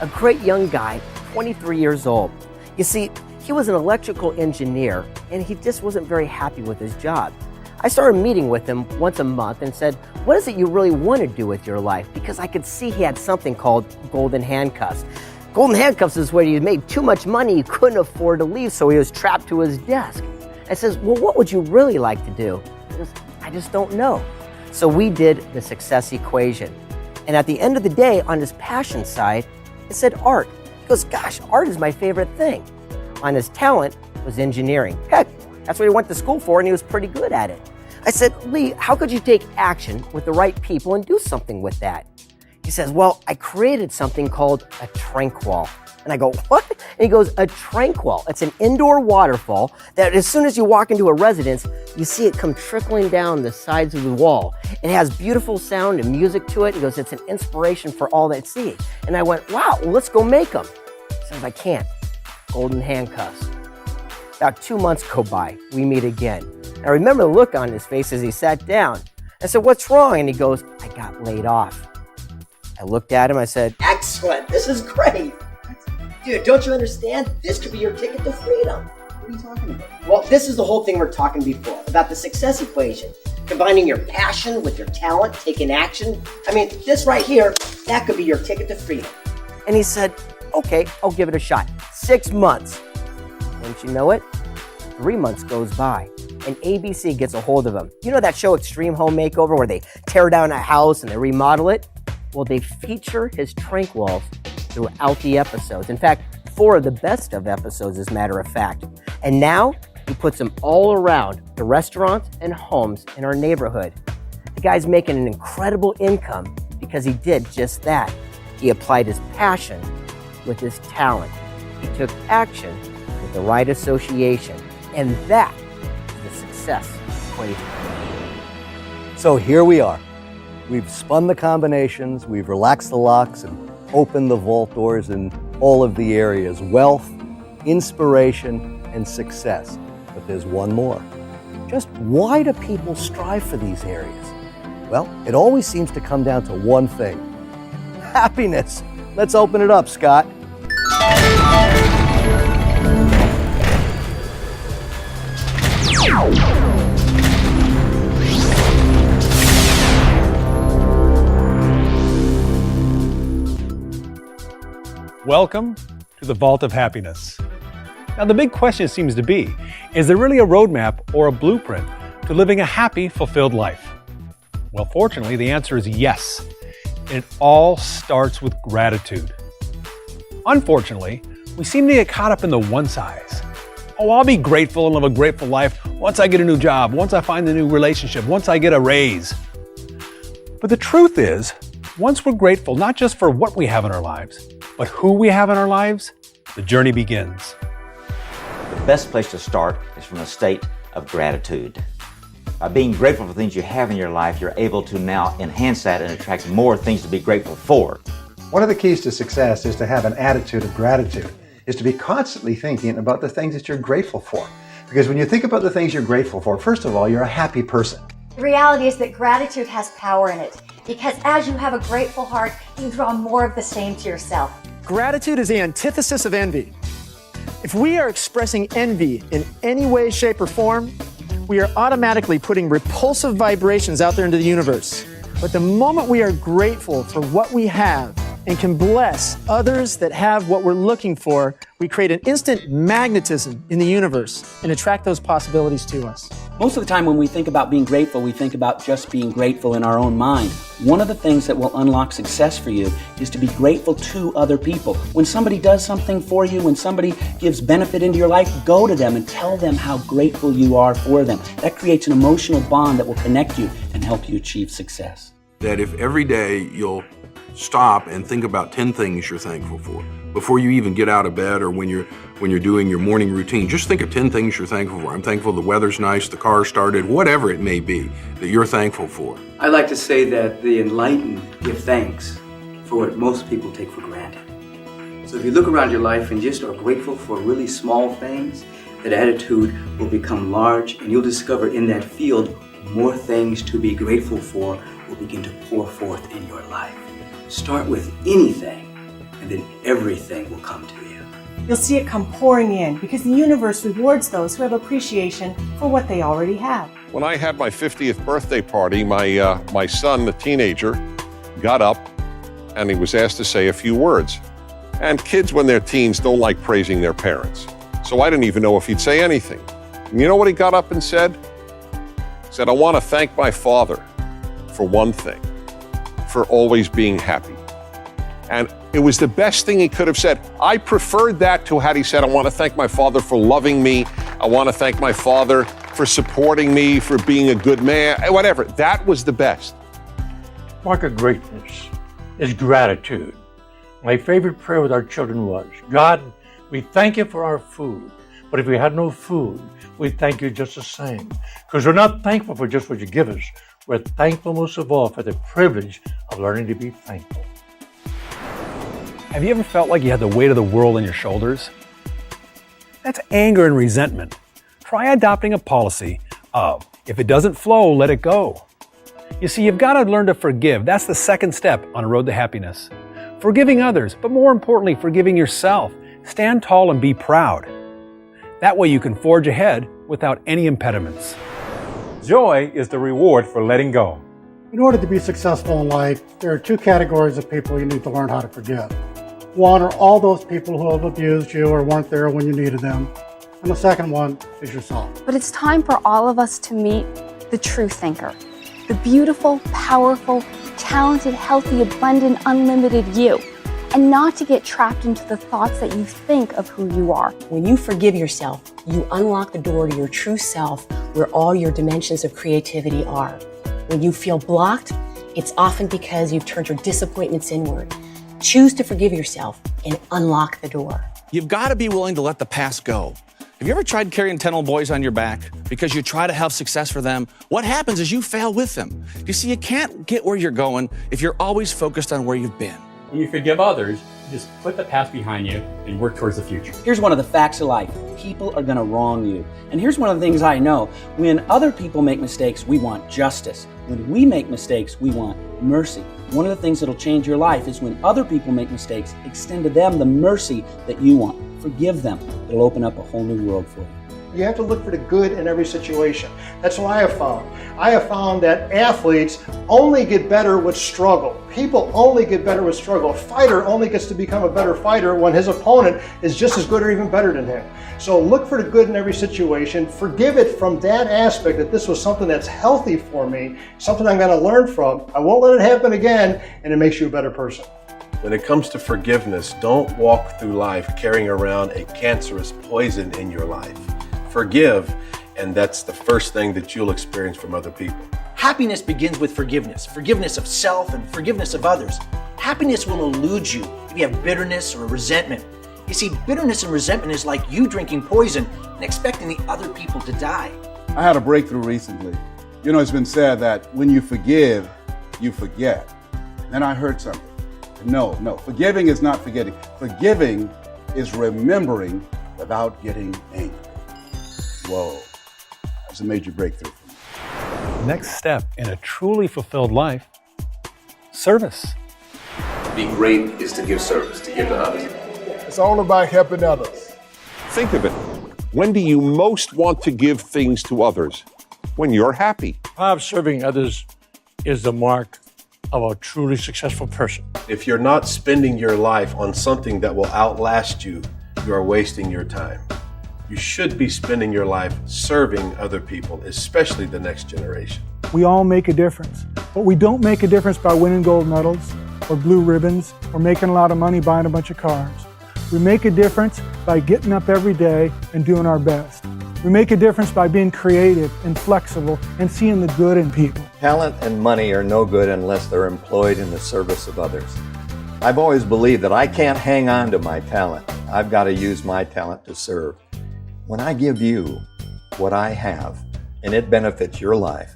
A great young guy, 23 years old. You see, he was an electrical engineer, and he just wasn't very happy with his job. I started meeting with him once a month and said, what is it you really want to do with your life? Because I could see he had something called golden handcuffs. Golden handcuffs is where he made too much money, he couldn't afford to leave, so he was trapped to his desk. I says, well, what would you really like to do? He says, I just don't know. So we did the success equation. And at the end of the day, on his passion side, it said art. He goes, gosh, art is my favorite thing. On his talent was engineering. Heck, that's what he went to school for, and he was pretty good at it. I said, Lee, how could you take action with the right people and do something with that? He says, well, I created something called a tranquil. And I go, what? And he goes, a tranquil. It's an indoor waterfall that as soon as you walk into a residence, you see it come trickling down the sides of the wall. It has beautiful sound and music to it. He goes, it's an inspiration for all that see. And I went, wow, well, let's go make them. He says, I can't. Golden handcuffs. About 2 months go by. We meet again. I remember the look on his face as he sat down. I said, what's wrong? And he goes, I got laid off. I looked at him. I said, excellent. This is great. Dude, don't you understand? This could be your ticket to freedom. What are you talking about? Well, this is the whole thing we're talking before, about the success equation. Combining your passion with your talent, taking action. I mean, this right here, that could be your ticket to freedom. And he said, okay, I'll give it a shot. 6 months. Don't you know it? 3 months goes by, and ABC gets a hold of him. You know that show Extreme Home Makeover where they tear down a house and they remodel it? Well, they feature his tranquils throughout the episodes. In fact, 4 of the best of episodes, as a matter of fact. And now, he puts them all around the restaurants and homes in our neighborhood. The guy's making an incredible income because he did just that. He applied his passion with his talent. He took action with the right association. And that is the success equation. So here we are. We've spun the combinations, we've relaxed the locks and opened the vault doors in all of the areas: wealth, inspiration, and success. But there's one more. Just why do people strive for these areas? Well, it always seems to come down to one thing: happiness. Let's open it up, Scott. Welcome to the Vault of Happiness. Now, the big question seems to be, is there really a roadmap or a blueprint to living a happy, fulfilled life? Well, fortunately, the answer is yes. And it all starts with gratitude. Unfortunately, we seem to get caught up in the one size. Oh, I'll be grateful and live a grateful life once I get a new job, once I find a new relationship, once I get a raise. But the truth is, once we're grateful not just for what we have in our lives, but who we have in our lives, the journey begins. The best place to start is from a state of gratitude. By being grateful for things you have in your life, you're able to now enhance that and attract more things to be grateful for. One of the keys to success is to have an attitude of gratitude, is to be constantly thinking about the things that you're grateful for. Because when you think about the things you're grateful for, first of all, you're a happy person. The reality is that gratitude has power in it, because as you have a grateful heart, you draw more of the same to yourself. Gratitude is the antithesis of envy. If we are expressing envy in any way, shape, or form, we are automatically putting repulsive vibrations out there into the universe. But the moment we are grateful for what we have and can bless others that have what we're looking for, we create an instant magnetism in the universe and attract those possibilities to us. Most of the time when we think about being grateful, we think about just being grateful in our own mind. One of the things that will unlock success for you is to be grateful to other people. When somebody does something for you, when somebody gives benefit into your life, go to them and tell them how grateful you are for them. That creates an emotional bond that will connect you and help you achieve success. That if every day you'll stop and think about 10 things you're thankful for, before you even get out of bed or when you're doing your morning routine. Just think of 10 things you're thankful for. I'm thankful the weather's nice, the car started, whatever it may be that you're thankful for. I like to say that the enlightened give thanks for what most people take for granted. So if you look around your life and just are grateful for really small things, that attitude will become large, and you'll discover in that field more things to be grateful for will begin to pour forth in your life. Start with anything, and then everything will come to you. You'll see it come pouring in because the universe rewards those who have appreciation for what they already have. When I had my 50th birthday party, my son, the teenager, got up and he was asked to say a few words. And kids, when they're teens, don't like praising their parents. So I didn't even know if he'd say anything. And you know what he got up and said? He said, I want to thank my father for one thing, for always being happy. And it was the best thing he could have said. I preferred that to had he said, I want to thank my father for loving me. I want to thank my father for supporting me, for being a good man, whatever. That was the best. Mark of greatness is gratitude. My favorite prayer with our children was, God, we thank you for our food, but if we had no food, we thank you just the same. Because we're not thankful for just what you give us. We're thankful most of all for the privilege of learning to be thankful. Have you ever felt like you had the weight of the world on your shoulders? That's anger and resentment. Try adopting a policy of, if it doesn't flow, let it go. You see, you've got to learn to forgive. That's the second step on a road to happiness. Forgiving others, but more importantly, forgiving yourself. Stand tall and be proud. That way you can forge ahead without any impediments. Joy is the reward for letting go. In order to be successful in life, there are two categories of people you need to learn how to forgive. One are all those people who have abused you or weren't there when you needed them. And the second one is yourself. But it's time for all of us to meet the true thinker. The beautiful, powerful, talented, healthy, abundant, unlimited you. And not to get trapped into the thoughts that you think of who you are. When you forgive yourself, you unlock the door to your true self where all your dimensions of creativity are. When you feel blocked, it's often because you've turned your disappointments inward. Choose to forgive yourself and unlock the door. You've got to be willing to let the past go. Have you ever tried carrying 10 old boys on your back because you try to have success for them? What happens is you fail with them. You see, you can't get where you're going if you're always focused on where you've been. When you forgive others, you just put the past behind you and work towards the future. Here's one of the facts of life. People are going to wrong you. And here's one of the things I know. When other people make mistakes, we want justice. When we make mistakes, we want mercy. One of the things that'll change your life is when other people make mistakes, extend to them the mercy that you want. Forgive them. It'll open up a whole new world for you. You have to look for the good in every situation. That's what I have found. I have found that athletes only get better with struggle. People only get better with struggle. A fighter only gets to become a better fighter when his opponent is just as good or even better than him. So look for the good in every situation. Forgive it from that aspect, that this was something that's healthy for me, something I'm going to learn from. I won't let it happen again, and it makes you a better person. When it comes to forgiveness, don't walk through life carrying around a cancerous poison in your life. Forgive, and that's the first thing that you'll experience from other people. Happiness begins with forgiveness. Forgiveness of self and forgiveness of others. Happiness will elude you if you have bitterness or resentment. You see, bitterness and resentment is like you drinking poison and expecting the other people to die. I had a breakthrough recently. You know, it's been said that when you forgive, you forget. Then I heard something. No, forgiving is not forgetting. Forgiving is remembering without getting angry. Whoa, that's a major breakthrough for me. Next step in a truly fulfilled life, service. Being great is to give service, to give to others. It's all about helping others. Think of it. When do you most want to give things to others? When you're happy. Bob, serving others is the mark of a truly successful person. If you're not spending your life on something that will outlast you, you are wasting your time. You should be spending your life serving other people, especially the next generation. We all make a difference, but we don't make a difference by winning gold medals or blue ribbons or making a lot of money buying a bunch of cars. We make a difference by getting up every day and doing our best. We make a difference by being creative and flexible and seeing the good in people. Talent and money are no good unless they're employed in the service of others. I've always believed that I can't hang on to my talent. I've got to use my talent to serve. When I give you what I have and it benefits your life,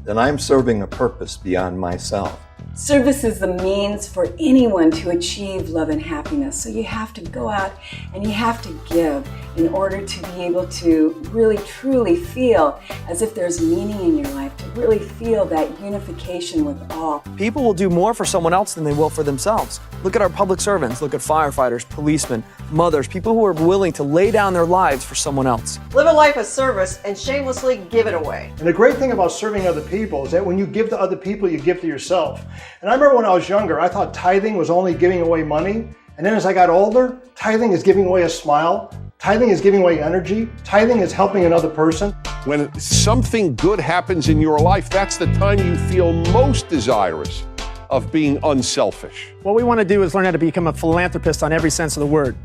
then I'm serving a purpose beyond myself. Service is the means for anyone to achieve love and happiness. So you have to go out and you have to give in order to be able to really truly feel as if there's meaning in your life, to really feel that unification with all. People will do more for someone else than they will for themselves. Look at our public servants, look at firefighters, policemen, mothers, people who are willing to lay down their lives for someone else. Live a life of service and shamelessly give it away. And the great thing about serving other people is that when you give to other people, you give to yourself. And I remember when I was younger, I thought tithing was only giving away money. And then as I got older, tithing is giving away a smile. Tithing is giving away energy. Tithing is helping another person. When something good happens in your life, that's the time you feel most desirous of being unselfish. What we want to do is learn how to become a philanthropist on every sense of the word.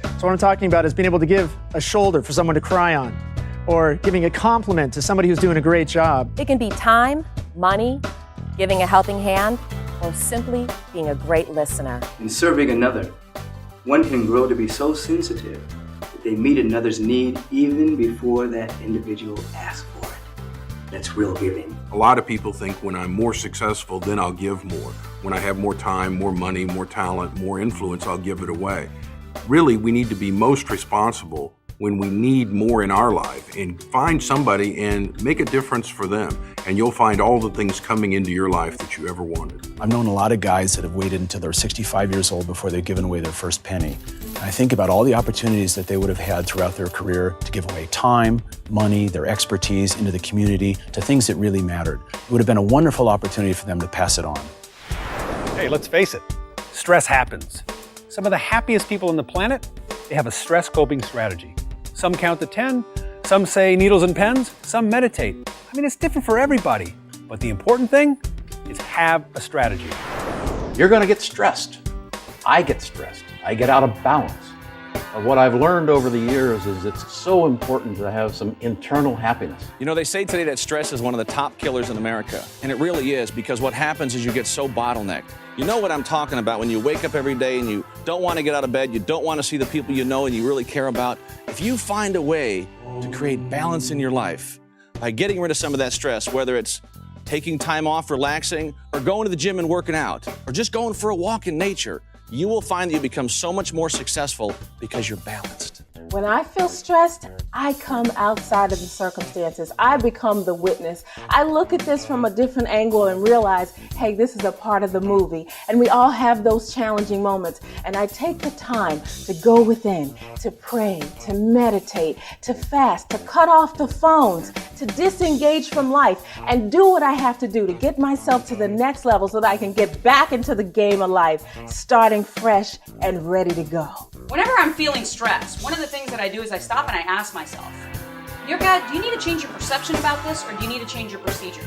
So what I'm talking about is being able to give a shoulder for someone to cry on, or giving a compliment to somebody who's doing a great job. It can be time, money, giving a helping hand, or simply being a great listener. In serving another, one can grow to be so sensitive that they meet another's need even before that individual asks for it. That's real giving. A lot of people think when I'm more successful, then I'll give more. When I have more time, more money, more talent, more influence, I'll give it away. Really, we need to be most responsible when we need more in our life and find somebody and make a difference for them. And you'll find all the things coming into your life that you ever wanted. I've known a lot of guys that have waited until they're 65 years old before they've given away their first penny. And I think about all the opportunities that they would have had throughout their career to give away time, money, their expertise into the community to things that really mattered. It would have been a wonderful opportunity for them to pass it on. Hey, let's face it, stress happens. Some of the happiest people on the planet, they have a stress coping strategy. Some count to 10, some say needles and pens, some meditate. I mean, it's different for everybody. But the important thing is have a strategy. You're going to get stressed. I get stressed. I get out of balance. But what I've learned over the years is it's so important to have some internal happiness. You know, they say today that stress is one of the top killers in America. And it really is, because what happens is you get so bottlenecked. You know what I'm talking about when you wake up every day and you don't want to get out of bed, you don't want to see the people you know and you really care about. If you find a way to create balance in your life by getting rid of some of that stress, whether it's taking time off, relaxing, or going to the gym and working out, or just going for a walk in nature, you will find that you become so much more successful because you're balanced. When I feel stressed, I come outside of the circumstances. I become the witness. I look at this from a different angle and realize, hey, this is a part of the movie. And we all have those challenging moments. And I take the time to go within, to pray, to meditate, to fast, to cut off the phones, to disengage from life, and do what I have to do to get myself to the next level so that I can get back into the game of life, starting fresh and ready to go. Whenever I'm feeling stressed, one of the things that I do is I stop and I ask myself, do you need to change your perception about this, or do you need to change your procedure?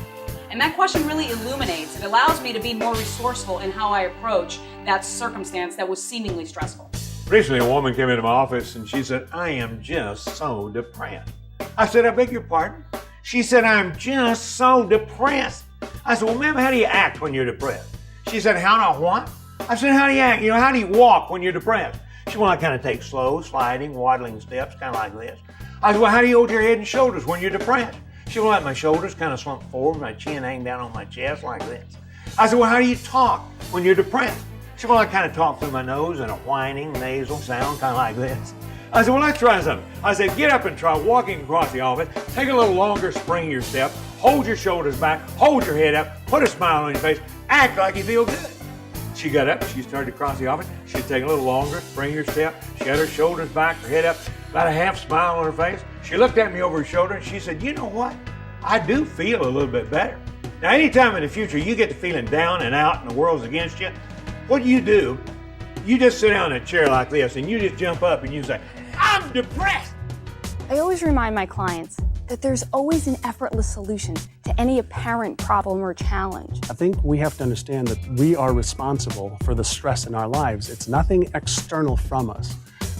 And that question really illuminates. It allows me to be more resourceful in how I approach that circumstance that was seemingly stressful. Recently, a woman came into my office and she said, I am just so depressed. I said, I beg your pardon? She said, I'm just so depressed. I said, well, ma'am, how do you act when you're depressed? She said, how do I what? I said, how do you act? How do you walk when you're depressed? She said, well, I kind of take slow, sliding, waddling steps, kind of like this. I said, well, how do you hold your head and shoulders when you're depressed? She said, well, let my shoulders kind of slump forward, my chin hang down on my chest like this. I said, well, how do you talk when you're depressed? She said, well, I kind of talk through my nose in a whining, nasal sound, kind of like this. I said, well, let's try something. I said, get up and try walking across the office. Take a little longer, spring your step. Hold your shoulders back. Hold your head up. Put a smile on your face. Act like you feel good. She got up. She started to cross the office. She'd take a little longer, spring her step. She had her shoulders back, her head up, about a half smile on her face. She looked at me over her shoulder and she said, you know what? I do feel a little bit better. Now, anytime in the future you get to feeling down and out and the world's against you, what do? You just sit down in a chair like this and you just jump up and you say, I'm depressed. I always remind my clients that there's always an effortless solution to any apparent problem or challenge. I think we have to understand that we are responsible for the stress in our lives. It's nothing external from us.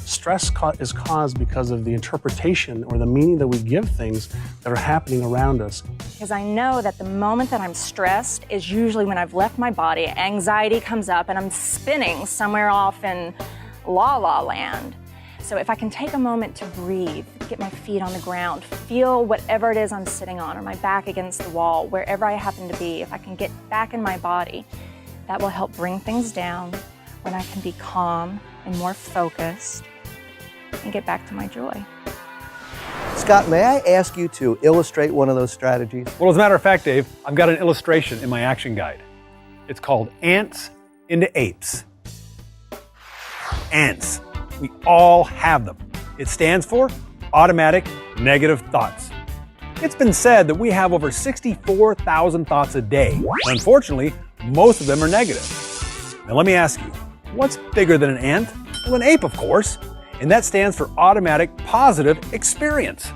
Stress is caused because of the interpretation or the meaning that we give things that are happening around us. Because I know that the moment that I'm stressed is usually when I've left my body, anxiety comes up, and I'm spinning somewhere off in la la land. So if I can take a moment to breathe, get my feet on the ground, feel whatever it is I'm sitting on or my back against the wall, wherever I happen to be, if I can get back in my body, that will help bring things down when I can be calm and more focused and get back to my joy. Scott, may I ask you to illustrate one of those strategies? Well, as a matter of fact, Dave, I've got an illustration in my action guide. It's called Ants into Apes. Ants. We all have them. It stands for automatic negative thoughts. It's been said that we have over 64,000 thoughts a day. Unfortunately, most of them are negative. Now let me ask you, what's bigger than an ant? Well, an ape, of course. And that stands for automatic positive experience.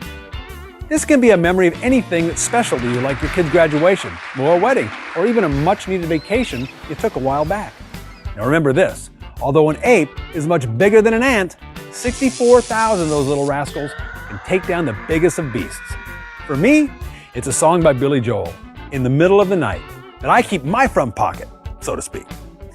This can be a memory of anything that's special to you, like your kid's graduation, or a wedding, or even a much-needed vacation you took a while back. Now remember this, although an ape is much bigger than an ant, 64,000 of those little rascals can take down the biggest of beasts. For me, it's a song by Billy Joel, In the Middle of the Night, that I keep in my front pocket, so to speak.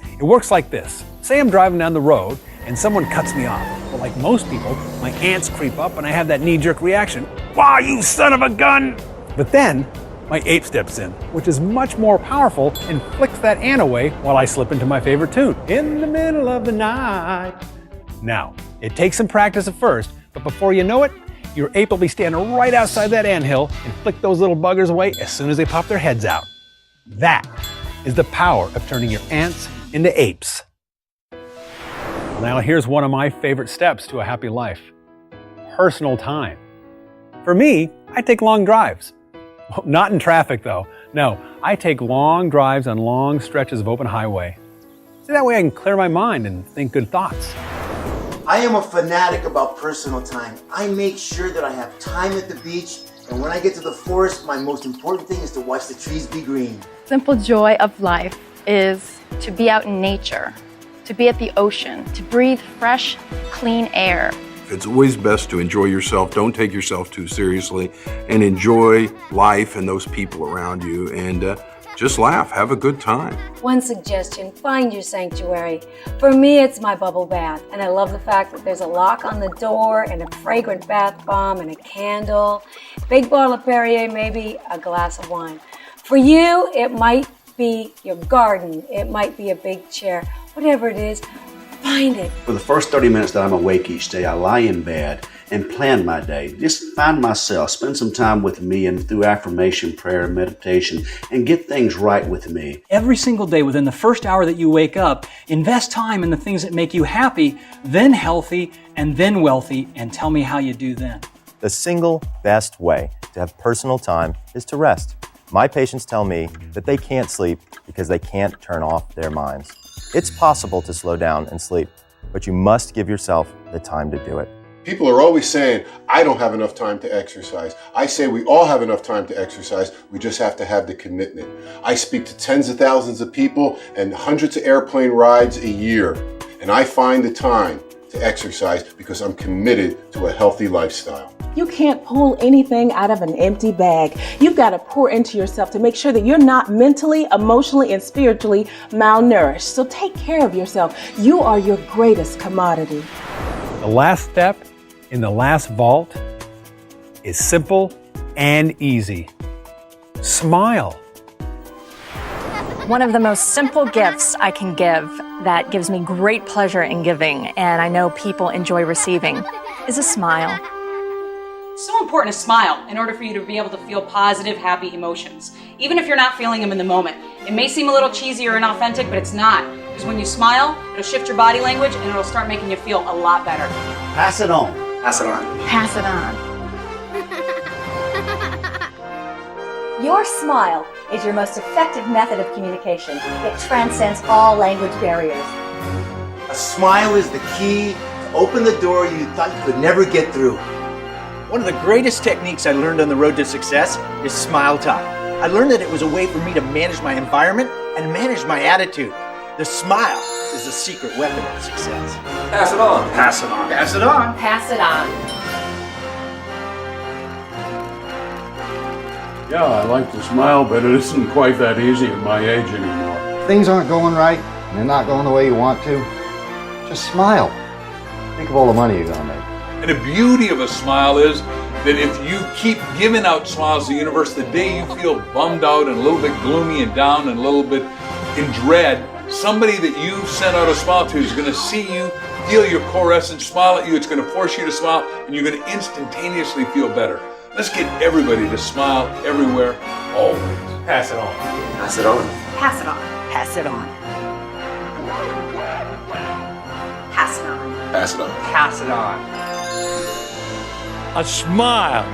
It works like this. Say I'm driving down the road and someone cuts me off. Well, like most people, my ants creep up and I have that knee-jerk reaction, "Wow, you son of a gun!" But then, my ape steps in, which is much more powerful and flicks that ant away while I slip into my favorite tune, In the Middle of the Night. Now, it takes some practice at first, but before you know it, your ape will be standing right outside that anthill and flick those little buggers away as soon as they pop their heads out. That is the power of turning your ants into apes. Now here's one of my favorite steps to a happy life. Personal time. For me, I take long drives. Well, not in traffic though. No, I take long drives on long stretches of open highway. So that way I can clear my mind and think good thoughts. I am a fanatic about personal time. I make sure that I have time at the beach, and when I get to the forest, my most important thing is to watch the trees be green. Simple joy of life is to be out in nature, to be at the ocean, to breathe fresh, clean air. It's always best to enjoy yourself. Don't take yourself too seriously, and enjoy life and those people around you, and just laugh, have a good time. One suggestion, find your sanctuary. For me, it's my bubble bath, and I love the fact that there's a lock on the door and a fragrant bath bomb and a candle, big bottle of Perrier, maybe a glass of wine. For you, it might be your garden, it might be a big chair, whatever it is, find it. For the first 30 minutes that I'm awake each day, I lie in bed and plan my day. Just find myself, spend some time with me, and through affirmation, prayer, and meditation, and get things right with me. Every single day within the first hour that you wake up, invest time in the things that make you happy, then healthy, and then wealthy, and tell me how you do then. The single best way to have personal time is to rest. My patients tell me that they can't sleep because they can't turn off their minds. It's possible to slow down and sleep, but you must give yourself the time to do it. People are always saying, I don't have enough time to exercise. I say we all have enough time to exercise. We just have to have the commitment. I speak to tens of thousands of people and hundreds of airplane rides a year. And I find the time to exercise because I'm committed to a healthy lifestyle. You can't pull anything out of an empty bag. You've got to pour into yourself to make sure that you're not mentally, emotionally, and spiritually malnourished. So take care of yourself. You are your greatest commodity. The last step in the last vault is simple and easy. Smile. One of the most simple gifts I can give that gives me great pleasure in giving, and I know people enjoy receiving, is a smile. It's so important to smile in order for you to be able to feel positive, happy emotions, even if you're not feeling them in the moment. It may seem a little cheesy or inauthentic, but it's not. Because when you smile, it'll shift your body language and it'll start making you feel a lot better. Pass it on. Pass it on. Pass it on. Your smile is your most effective method of communication. It transcends all language barriers. A smile is the key to open the door you thought you could never get through. One of the greatest techniques I learned on the road to success is Smile Talk. I learned that it was a way for me to manage my environment and manage my attitude. The smile is the secret weapon of success. Pass it on. Pass it on. Pass it on. Pass it on. Yeah, I like to smile, but it isn't quite that easy at my age anymore. Things aren't going right, and they're not going the way you want to. Just smile. Think of all the money you're going to make. And the beauty of a smile is that if you keep giving out smiles to the universe, the day you feel bummed out and a little bit gloomy and down and a little bit in dread, somebody that you sent out a smile to is going to see you, feel your core essence, smile at you. It's going to force you to smile, and you're going to instantaneously feel better. Let's get everybody to smile everywhere, always. Pass it on. Pass it on. Pass it on. Pass it on. Pass it on. Pass it on. Pass it on. A smile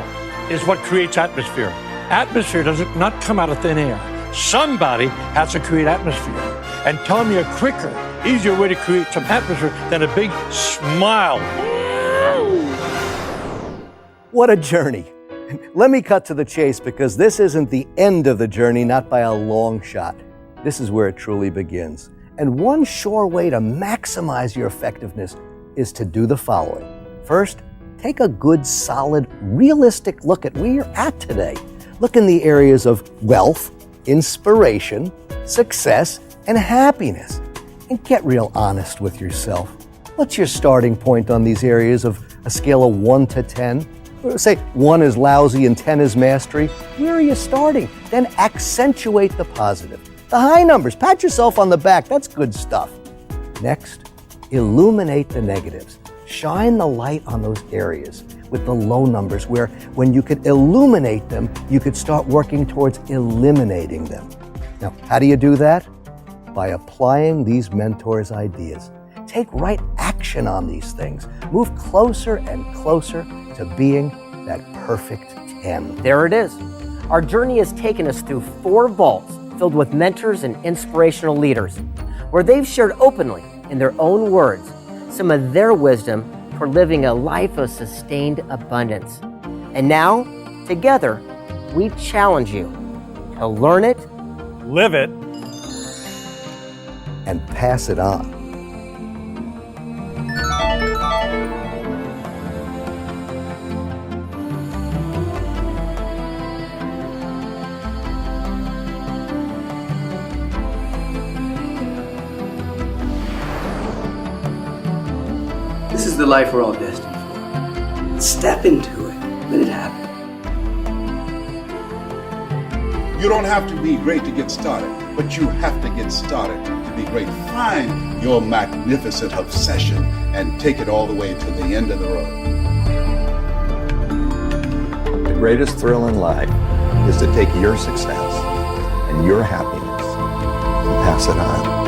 is what creates atmosphere. Atmosphere doesn't not come out of thin air. Somebody has to create atmosphere. And tell me a quicker, easier way to create some atmosphere than a big smile. What a journey. Let me cut to the chase, because this isn't the end of the journey, not by a long shot. This is where it truly begins. And one sure way to maximize your effectiveness is to do the following. First, take a good, solid, realistic look at where you're at today. Look in the areas of wealth, inspiration, success, and happiness. And get real honest with yourself. What's your starting point on these areas of a scale of 1 to 10? Say 1 is lousy and 10 is mastery. Where are you starting? Then accentuate the positive. The high numbers, pat yourself on the back. That's good stuff. Next, illuminate the negatives. Shine the light on those areas with the low numbers where when you could illuminate them, you could start working towards eliminating them. Now, how do you do that? By applying these mentors' ideas. Take right action on these things. Move closer and closer to being that perfect 10. There it is. Our journey has taken us through 4 vaults filled with mentors and inspirational leaders, where they've shared openly, in their own words, some of their wisdom for living a life of sustained abundance. And now, together, we challenge you to learn it, live it, and pass it on. This is the life we're all destined for. Step into it. Let it happen. You don't have to be great to get started, but you have to get started to be great. Find your magnificent obsession and take it all the way to the end of the road. The greatest thrill in life is to take your success and your happiness and pass it on.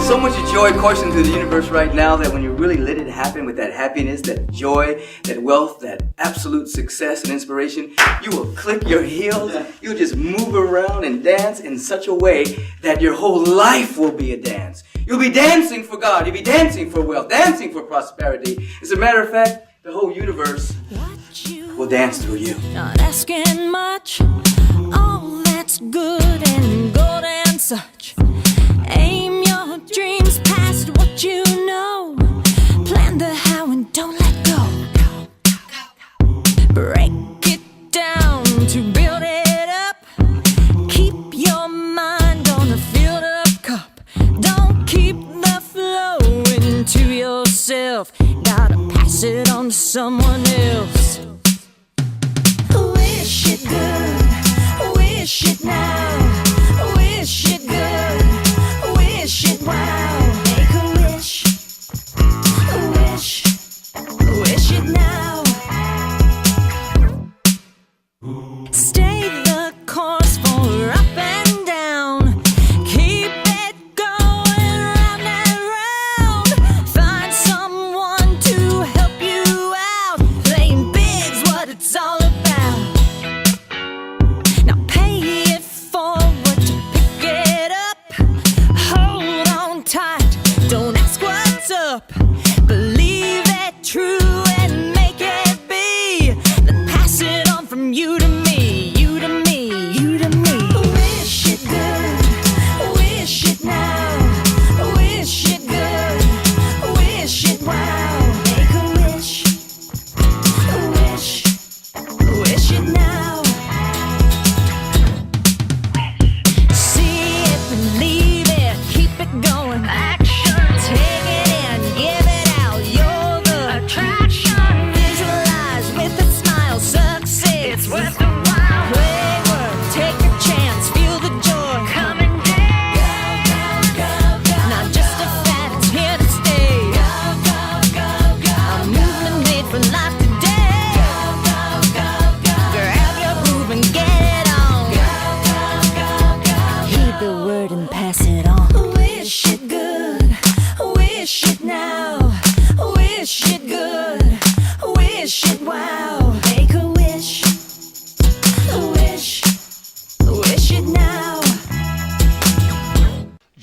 So much joy coursing through the universe right now that when you really let it happen with that happiness, that joy, that wealth, that absolute success and inspiration, you will click your heels, you'll just move around and dance in such a way that your whole life will be a dance. You'll be dancing for God, you'll be dancing for wealth, dancing for prosperity. As a matter of fact, the whole universe will dance through you. Not asking much, all that's good and gold and such. Aim your dreams past what you know. Plan the how and don't let go. Break it down to build it up. Keep your mind on a filled up cup. Don't keep the flow into yourself. Gotta pass it on to someone else. Wish it good, wish it now. Wish it good, wish it wow. Make a wish, wish it now. Stay the course for up and down. Keep it going round and round. Find someone to help you out. Playing big's what it's all about. Now pay it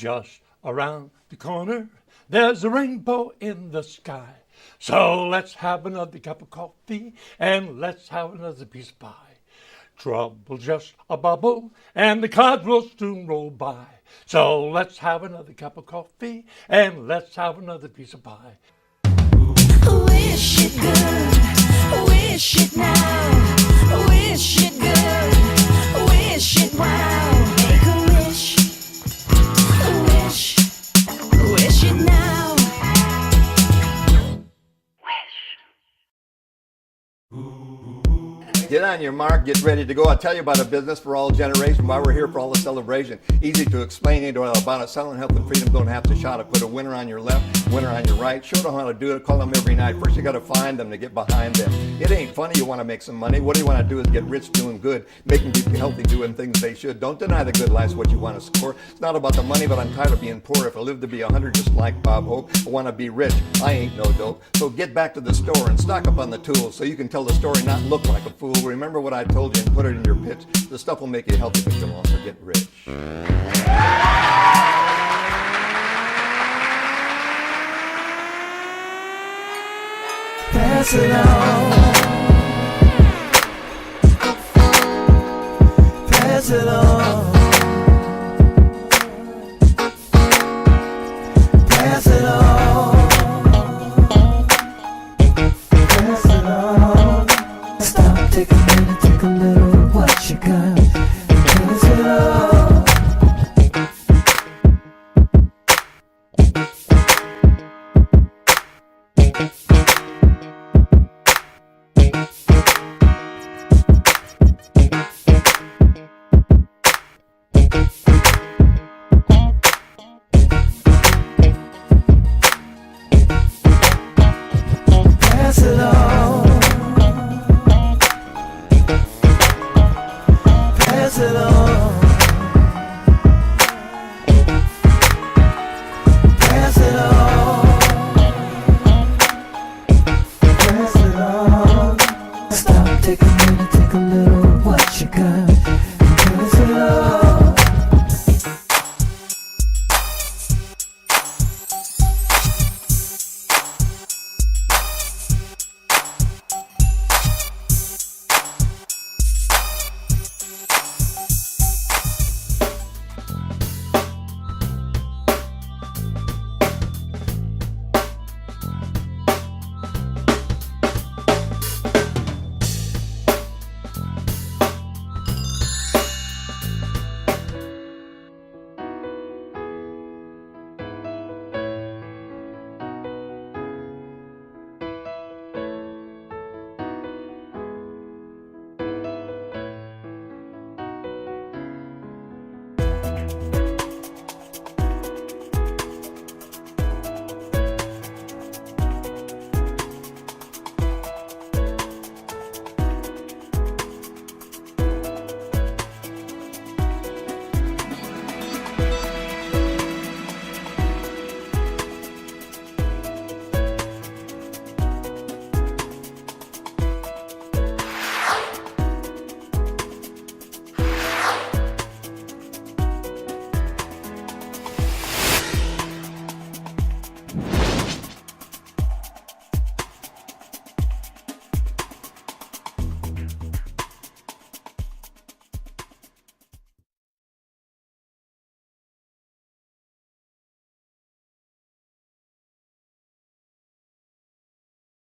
just around the corner, there's a rainbow in the sky. So let's have another cup of coffee and let's have another piece of pie. Trouble just a bubble and the clouds will soon roll by. So let's have another cup of coffee and let's have another piece of pie. Wish it good, wish it now, wish it good, wish it wow. Make a wish, wish it now. Get on your mark, get ready to go. I'll tell you about a business for all generations, why we're here for all the celebration. Easy to explain to you about it. Selling health and freedom, don't have to shout it. Put a winner on your left, winner on your right. Show them how to do it, call them every night. First you got to find them to get behind them. It ain't funny, you want to make some money. What do you want to do is get rich doing good, making people healthy, doing things they should. Don't deny the good life's what you want to score. It's not about the money, but I'm tired of being poor. If I live to be 100 just like Bob Hope, I want to be rich. I ain't no dope. So get back to the store and stock up on the tools so you can tell the story, not look like a fool. Remember what I told you and put it in your pitch. The stuff will make you healthy, but you'll also get rich. Pass it on. Pass it on. Pass it on. Pass it on. Stop, take a minute, take a little of what you got. Pass it on. Pass it on. Pass it on. Pass it on. Pass it on. Stop, take a minute, take a little of what you got. Pass it on.